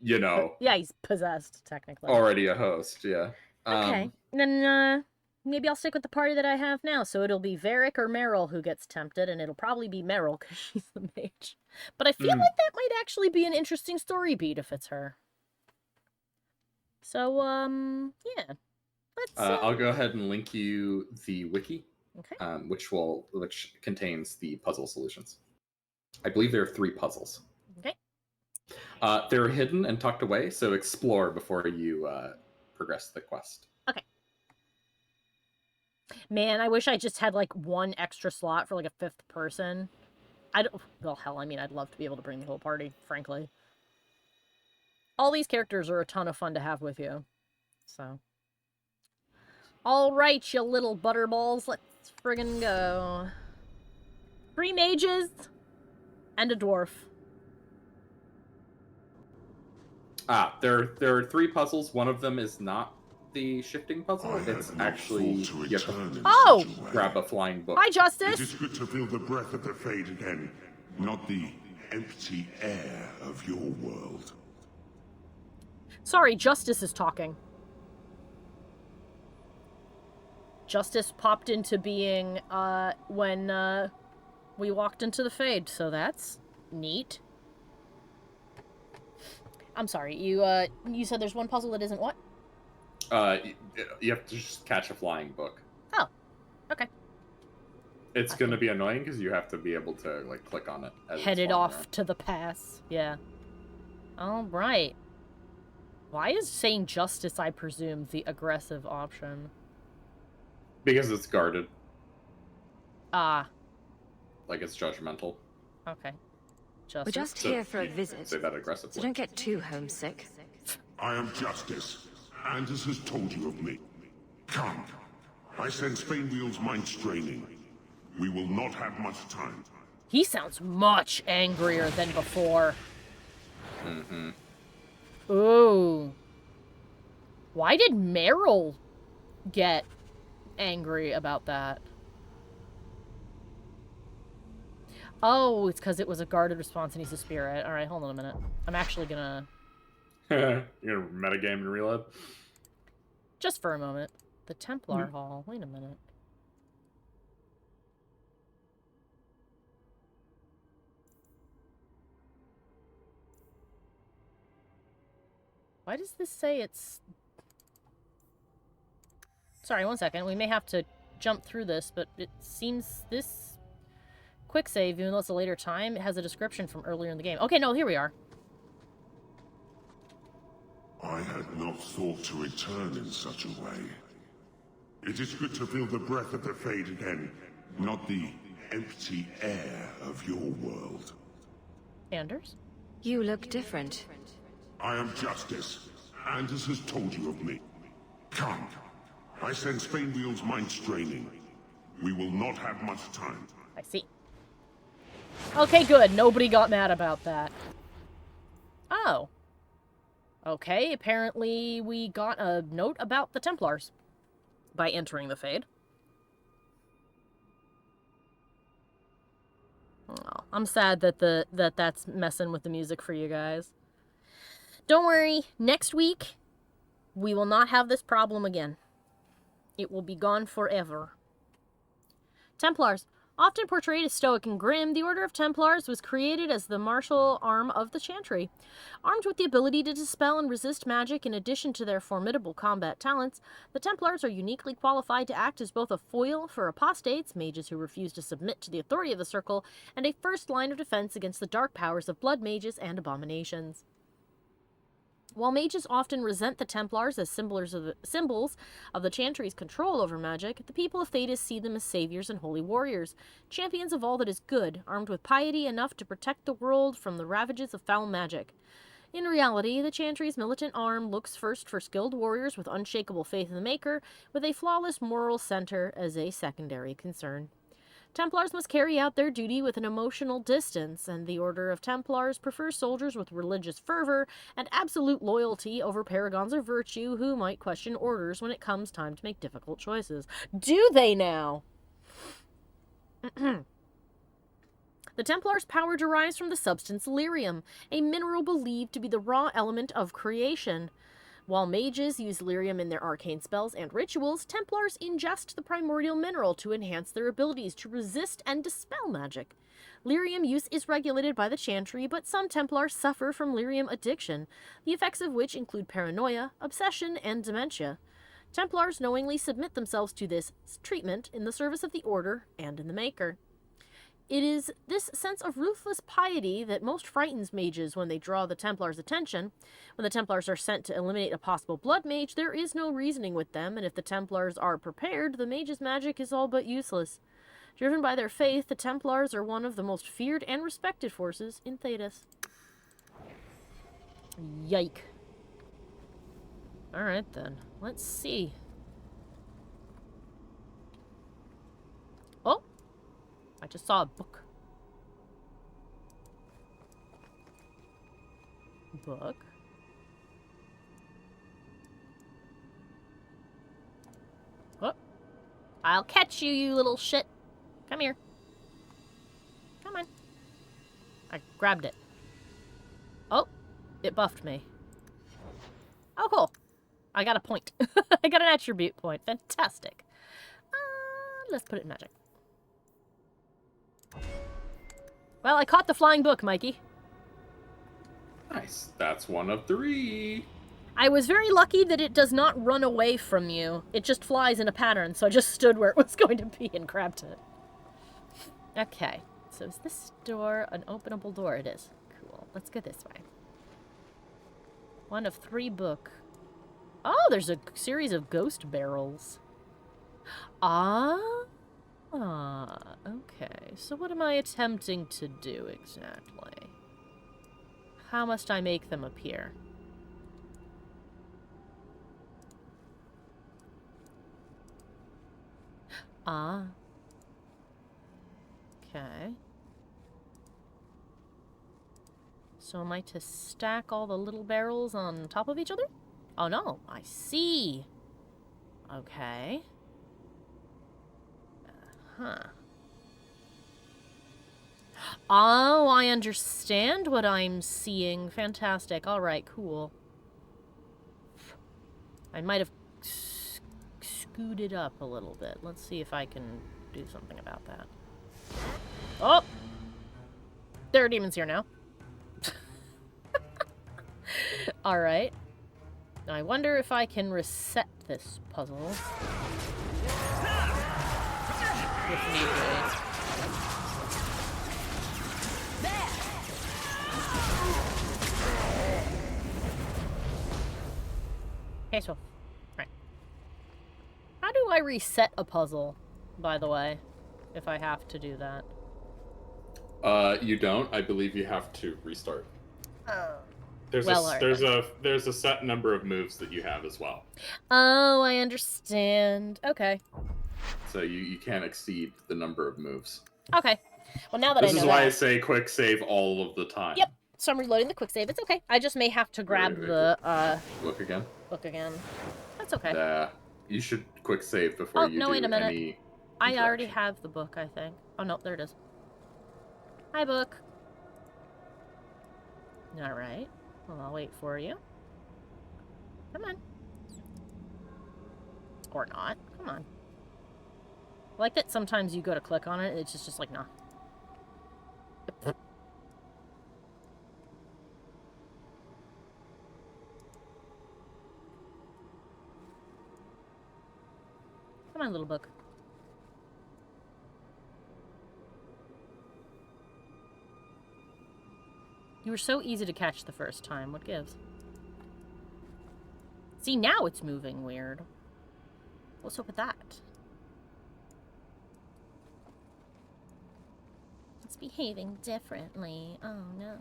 yeah, he's possessed technically. Already a host, yeah. Okay, then maybe I'll stick with the party that I have now. So it'll be Varric or Meryl who gets tempted, and it'll probably be Meryl because she's the mage. But I feel like that might actually be an interesting story beat if it's her. So yeah, let's. I'll go ahead and link you the wiki, okay. which contains the puzzle solutions. I believe there are 3 puzzles. Okay. They're hidden and tucked away, so explore before you progress the quest. Okay. Man, I wish I just had, like, one extra slot for, like, a 5th person. Well, hell, I mean, I'd love to be able to bring the whole party, frankly. All these characters are a ton of fun to have with you. So. Alright, you little butterballs. Let's friggin' go. 3 mages and a dwarf. There are 3 puzzles. One of them is not the shifting puzzle. It's actually you have to grab a flying book. Hi, Justice. It is good to feel the breath of the Fade again, not the empty air of your world. Sorry, Justice is talking. Justice popped into being when we walked into the Fade, so that's neat. I'm sorry, you said there's one puzzle that isn't what? You have to just catch a flying book. Oh, okay. It's gonna be annoying because you have to be able to, like, click on it. Headed off to the pass. Yeah. Alright. Why is saying Justice, I presume, the aggressive option? Because it's guarded. Ah. Like, it's judgmental. Okay. We're just here for a visit, say that aggressively. so don't get too homesick. I am Justice. Anders has told you of me. Come. I sense Fainwheel's mind straining. We will not have much time. He sounds much angrier than before. Mm-hmm. Ooh. Why did Meryl get angry about that? Oh, it's because it was a guarded response and he's a spirit. Alright, hold on a minute. I'm actually gonna... You're gonna metagame and reload? Just for a moment. The Templar Hall. Wait a minute. Why does this say it's... Sorry, one second. We may have to jump through this, but it seems this quick save, even though it's a later time, it has a description from earlier in the game. Okay, no, here we are. I had not thought to return in such a way. It is good to feel the breath of the Fade again, not the empty air of your world. Anders? You look different. I am Justice. Anders has told you of me. Come. I sense Fainwheel's mind straining. We will not have much time. I see. Okay, good. Nobody got mad about that. Oh. Okay, apparently we got a note about the Templars by entering the Fade. Oh, I'm sad that that's messing with the music for you guys. Don't worry, next week we will not have this problem again. It will be gone forever. Templars. Often portrayed as stoic and grim, the Order of Templars was created as the martial arm of the Chantry. Armed with the ability to dispel and resist magic in addition to their formidable combat talents, the Templars are uniquely qualified to act as both a foil for apostates, mages who refuse to submit to the authority of the Circle, and a first line of defense against the dark powers of blood mages and abominations. While mages often resent the Templars as symbols of the Chantry's control over magic, the people of Thedas see them as saviors and holy warriors, champions of all that is good, armed with piety enough to protect the world from the ravages of foul magic. In reality, the Chantry's militant arm looks first for skilled warriors with unshakable faith in the Maker, with a flawless moral center as a secondary concern. Templars must carry out their duty with an emotional distance, and the Order of Templars prefers soldiers with religious fervor and absolute loyalty over paragons of virtue who might question orders when it comes time to make difficult choices. Do they now? The Templars' power derives from the substance lyrium, a mineral believed to be the raw element of creation. While mages use lyrium in their arcane spells and rituals, Templars ingest the primordial mineral to enhance their abilities to resist and dispel magic. Lyrium use is regulated by the Chantry, but some Templars suffer from lyrium addiction, the effects of which include paranoia, obsession, and dementia. Templars knowingly submit themselves to this treatment in the service of the Order and in the Maker. It is this sense of ruthless piety that most frightens mages when they draw the Templars' attention. When the Templars are sent to eliminate a possible blood mage, there is no reasoning with them, and if the Templars are prepared, the mage's magic is all but useless. Driven by their faith, the Templars are one of the most feared and respected forces in Thedas. Yike. Alright then, let's see. Oh! I just saw a book. Book? Oh! I'll catch you, you little shit! Come here. Come on. I grabbed it. Oh! It buffed me. Oh, cool. I got a point. I got an attribute point. Fantastic. Let's put it in magic. Well, I caught the flying book, Mikey. Nice. That's one of 3. I was very lucky that it does not run away from you. It just flies in a pattern, so I just stood where it was going to be and grabbed it. Okay. So is this door an openable door? It is. Cool. Let's go this way. One of 3 book. Oh, there's a series of ghost barrels. Okay. So what am I attempting to do exactly? How must I make them appear? Okay. So am I to stack all the little barrels on top of each other? Oh no, I see. Okay. Oh, I understand what I'm seeing. Fantastic. Alright, cool. I might have scooted up a little bit. Let's see if I can do something about that. Oh! There are demons here now. Alright. I wonder if I can reset this puzzle. If need be. Okay, so, right. How do I reset a puzzle, by the way, if I have to do that? You don't. I believe you have to restart. Oh. There's a set number of moves that you have as well. Oh, I understand. Okay. So you can't exceed the number of moves. Okay. Well, now that I know this is why I say quick save all of the time. Yep. So I'm reloading the quick save. It's okay. I just may have to grab the book again. Book again. That's okay. You should quick save before you do wait a minute. any I already have the book, I think. Oh no, there it is. Hi, book. All right. Well, I'll wait for you. Come on. Or not. Come on. I like that sometimes you go to click on it, and it's just like, nah. Come on, little book. You were so easy to catch the first time. What gives? See, now it's moving weird. What's up with that? It's behaving differently. Oh, no.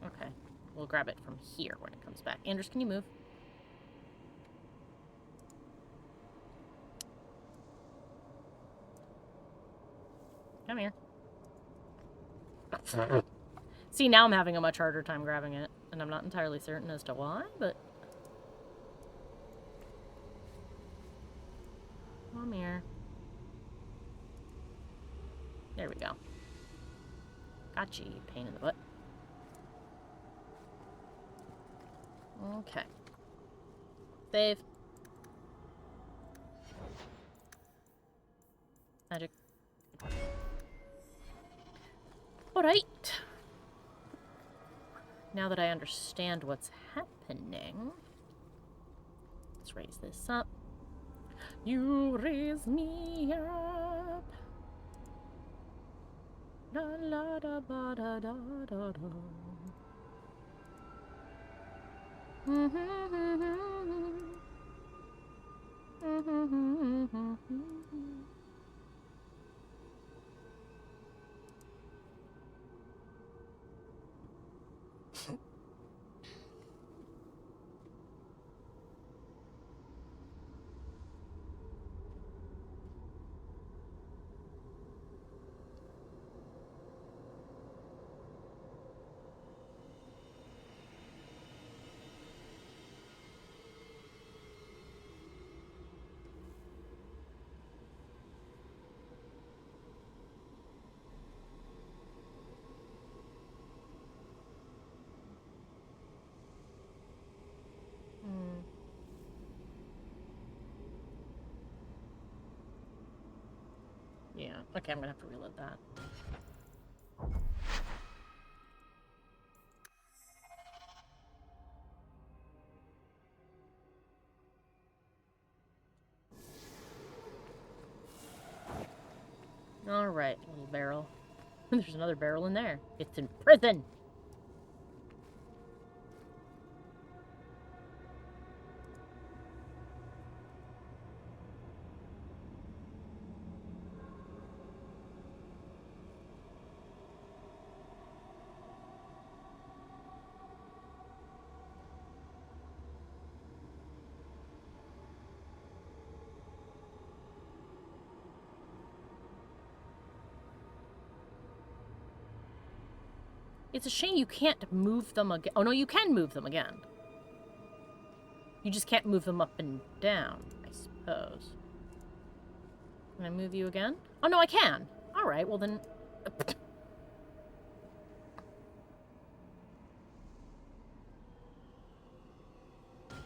Okay. We'll grab it from here when it comes back. Anders, can you move? Come here. See, now I'm having a much harder time grabbing it, and I'm not entirely certain as to why, but... Come here. There we go. Gotcha, you pain in the butt. Okay. Save. Magic. Alright. Now that I understand what's happening, let's raise this up. You raise me up. La la da ba da da da da. Yeah, okay, I'm gonna have to reload that. Alright, little barrel. There's another barrel in there. It's in prison! It's a shame you can't move them again. Oh, no, you can move them again. You just can't move them up and down, I suppose. Can I move you again? Oh, no, I can. All right, well then...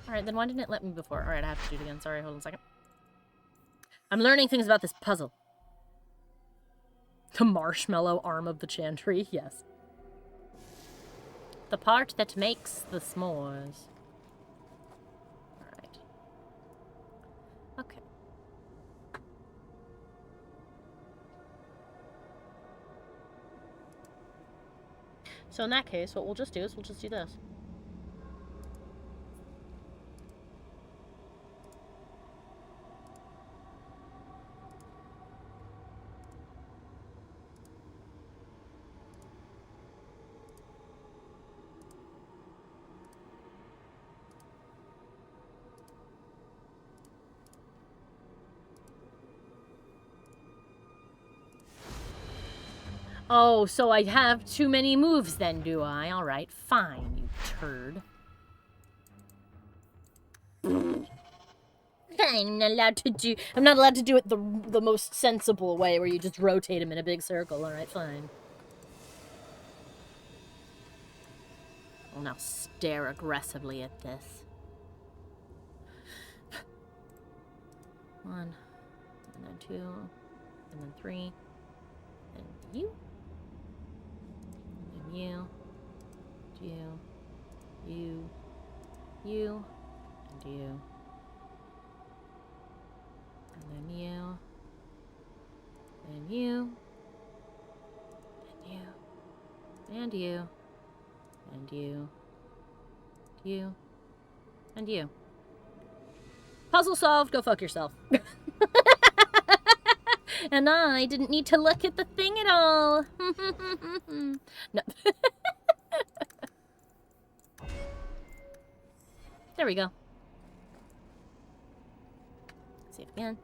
All right, then why didn't it let me before? All right, I have to do it again. Sorry, hold on a second. I'm learning things about this puzzle. The marshmallow arm of the chantry, yes. The part that makes the s'mores. Alright. Okay. So in that case, what we'll just do is we'll just do this. Oh, so I have too many moves then, do I? Alright, fine, you turd. I'm not allowed to do it the most sensible way where you just rotate him in a big circle. Alright, fine. I'll now stare aggressively at this. 1, and then 2, and then 3, and you. You, you, and you, and then you, and you, and you, and you, you, and you. Puzzle solved, go fuck yourself. And I didn't need to look at the thing at all. No. There we go. Save again.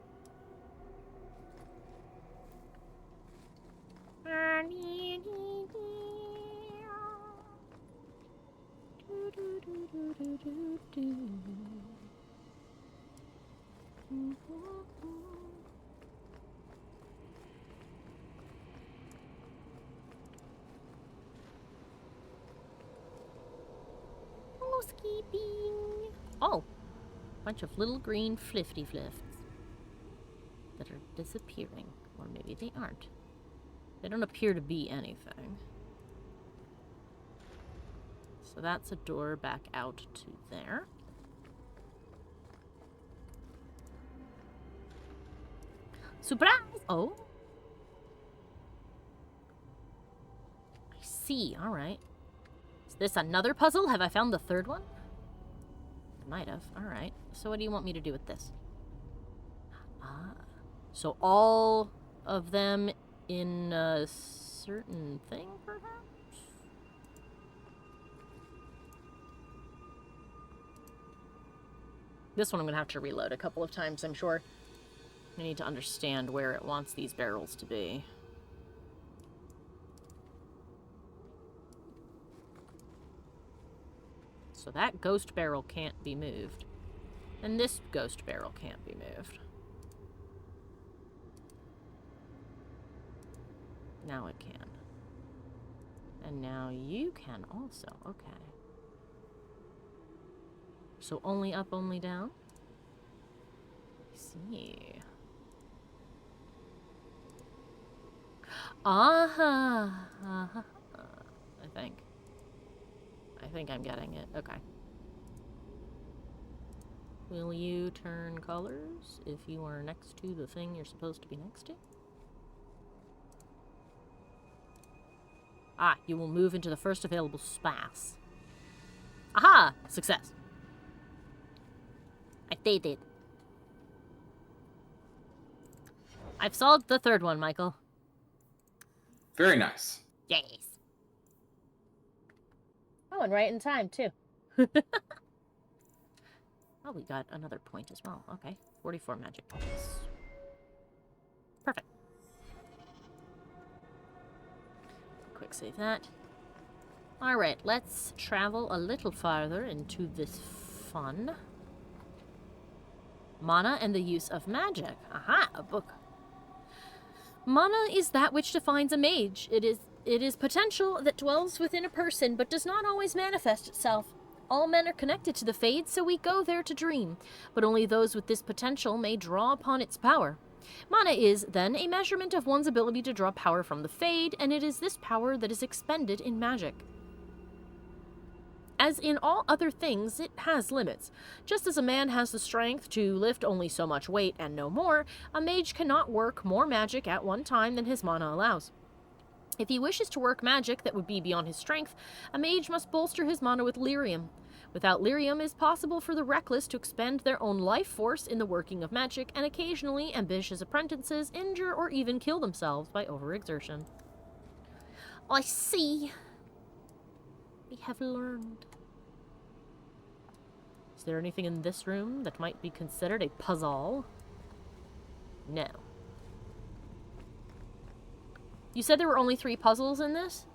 Housekeeping. Oh, bunch of little green flifty fliffs that are disappearing, or maybe they aren't. They don't appear to be anything. So that's a door back out to there. Surprise! Oh. I see. All right. Is this another puzzle? Have I found the third one? I might have. All right. So what do you want me to do with this? Ah. So all of them in a certain thing, perhaps? This one I'm going to have to reload a couple of times, I'm sure. I need to understand where it wants these barrels to be. So that ghost barrel can't be moved. And this ghost barrel can't be moved. Now it can. And now you can also. Okay. So only up, only down? I see. I think I'm getting it. Okay. Will you turn colors if you are next to the thing you're supposed to be next to? Ah, you will move into the first available space. Aha! Success. I did it. I've solved the third one, Michael. Very nice. Yes. Oh, and right in time, too. Oh, we got another point as well. Okay. 44 magic points. Perfect. Quick save that. Alright, let's travel a little farther into this fun. Mana and the use of magic. Aha, a book. Mana is that which defines a mage. It is potential that dwells within a person, but does not always manifest itself. All men are connected to the Fade, so we go there to dream. But only those with this potential may draw upon its power. Mana is, then, a measurement of one's ability to draw power from the Fade, and it is this power that is expended in magic. As in all other things, it has limits. Just as a man has the strength to lift only so much weight and no more, a mage cannot work more magic at one time than his mana allows. If he wishes to work magic that would be beyond his strength, a mage must bolster his mana with lyrium. Without lyrium, it is possible for the reckless to expend their own life force in the working of magic, and occasionally ambitious apprentices injure or even kill themselves by overexertion. I see. We have learned. Is there anything in this room that might be considered a puzzle? No. You said there were only 3 puzzles in this?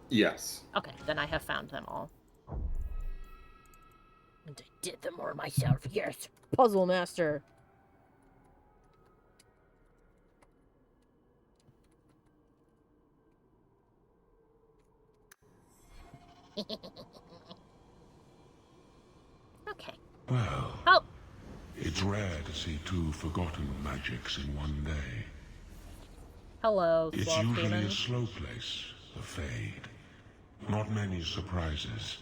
Yes. Okay, then I have found them all. And I did them all myself, yes! Puzzle master! Okay. Well, oh. It's rare to see 2 forgotten magics in one day. Hello, It's Sloth usually Demon. a slow place, the Fade. Not many surprises.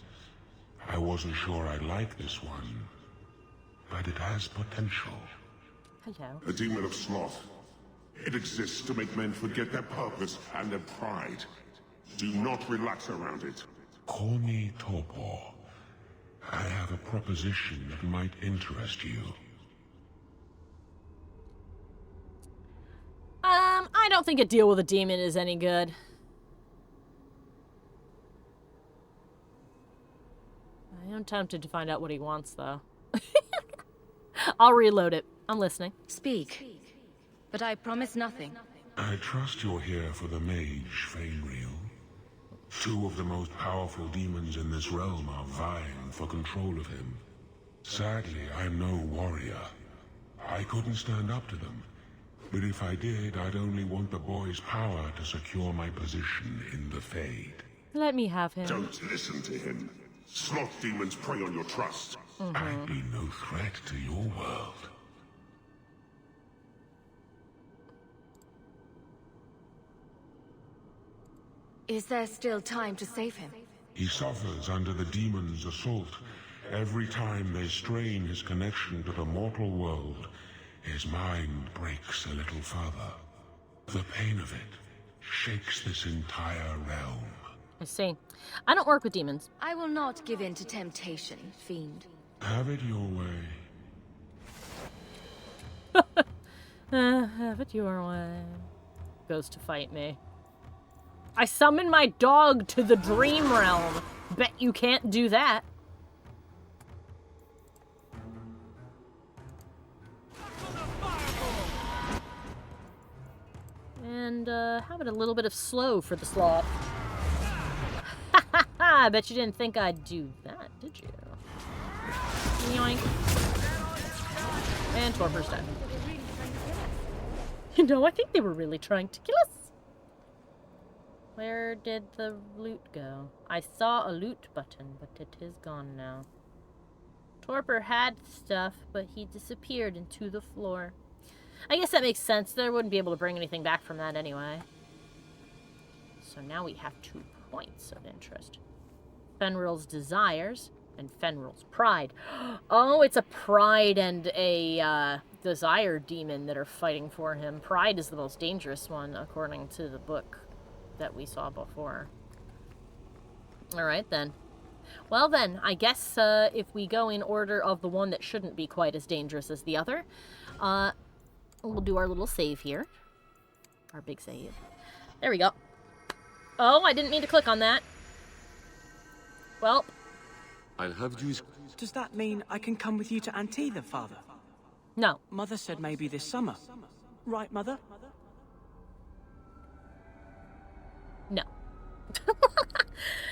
I wasn't sure I'd like this one, but it has potential. Hello. A demon of sloth. It exists to make men forget their purpose and their pride. Do not relax around it. Call me Torpor. I have a proposition that might interest you. I don't think a deal with a demon is any good. I am tempted to find out what he wants, though. I'll reload it. I'm listening. Speak. But I promise nothing. I trust you're here for the mage, Fainreal. 2 of the most powerful demons in this realm are vying for control of him. Sadly, I'm no warrior. I couldn't stand up to them. But if I did, I'd only want the boy's power to secure my position in the Fade. Let me have him. Don't listen to him. Sloth demons prey on your trust. I'd be no threat to your world. Is there still time to save him? He suffers under the demon's assault. Every time they strain his connection to the mortal world, his mind breaks a little further. The pain of it shakes this entire realm. I see. I don't work with demons. I will not give in to temptation, fiend. Have it your way. Have it your way. Goes to fight me. I summon my dog to the dream realm. Bet you can't do that. And, how about a little bit of slow for the sloth? I bet you didn't think I'd do that, did you? Yoink. And Torpor's dead. You know, I think they were really trying to kill us. Where did the loot go? I saw a loot button, but it is gone now. Torpor had stuff, but he disappeared into the floor. I guess that makes sense. They wouldn't be able to bring anything back from that anyway. So now we have 2 points of interest. Fenrir's desires and Fenrir's pride. Oh, it's a pride and a desire demon that are fighting for him. Pride is the most dangerous one, according to the book that we saw before. Alright then. Well then, I guess if we go in order of the one that shouldn't be quite as dangerous as the other, we'll do our little save here. Our big save. There we go. Oh, I didn't mean to click on that. Well. I'll have you. Does that mean I can come with you to Antitha, Father? No. Mother said maybe this summer. Right, Mother? No.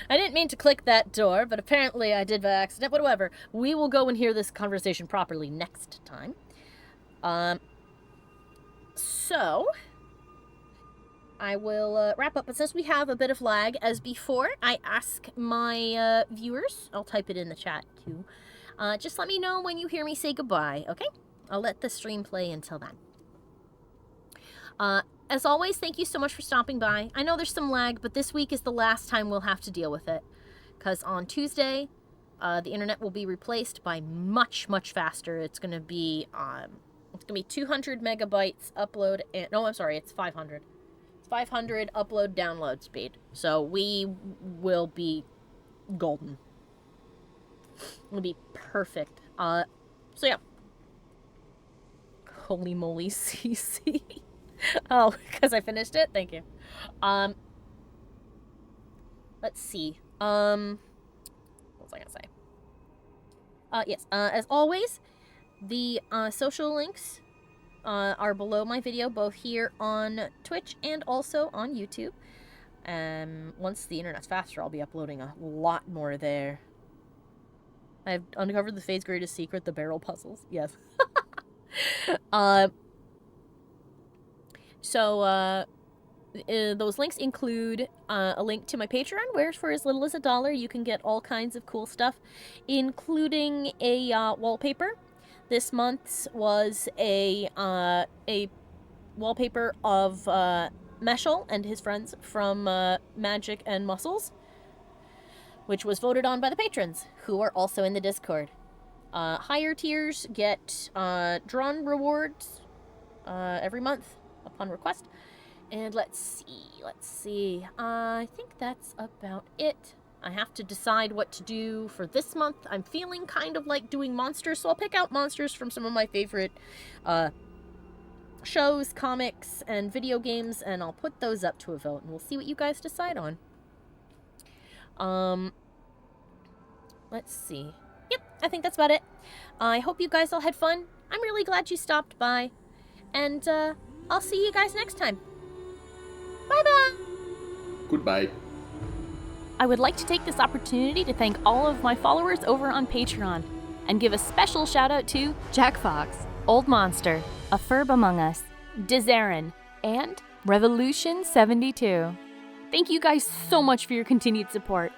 I didn't mean to click that door, but apparently I did by accident. Whatever. We will go and hear this conversation properly next time. So, I will wrap up. But since we have a bit of lag, as before, I ask my viewers, I'll type it in the chat too, just let me know when you hear me say goodbye, okay? I'll let the stream play until then. As always, thank you so much for stopping by. I know there's some lag, but this week is the last time we'll have to deal with it. Because on Tuesday, the internet will be replaced by much, much faster. It's going to be 200 megabytes upload, and no, I'm sorry, it's 500. It's 500 upload download speed. So we will be golden. It'll be perfect. So yeah. Holy moly, CC. Oh, because I finished it? Thank you. Let's see. What was I gonna say? Yes, as always, the social links are below my video, both here on Twitch and also on YouTube. Once the internet's faster, I'll be uploading a lot more there. I've uncovered the Fade's greatest secret, the barrel puzzles. Yes. So, those links include a link to my Patreon, where for as little as $1, you can get all kinds of cool stuff, including a wallpaper. This month's was a wallpaper of Meshel and his friends from Magic and Muscles, which was voted on by the patrons, who are also in the Discord. Higher tiers get drawn rewards every month upon request. And let's see. I think that's about it. I have to decide what to do for this month. I'm feeling kind of like doing monsters, so I'll pick out monsters from some of my favorite shows, comics, and video games, and I'll put those up to a vote, and we'll see what you guys decide on. Let's see. Yep, I think that's about it. I hope you guys all had fun. I'm really glad you stopped by. And, I'll see you guys next time. Bye-bye! Goodbye. I would like to take this opportunity to thank all of my followers over on Patreon, and give a special shout out to Jack Fox, Old Monster, A Ferb Among Us, Dizarin, and Revolution 72. Thank you guys so much for your continued support.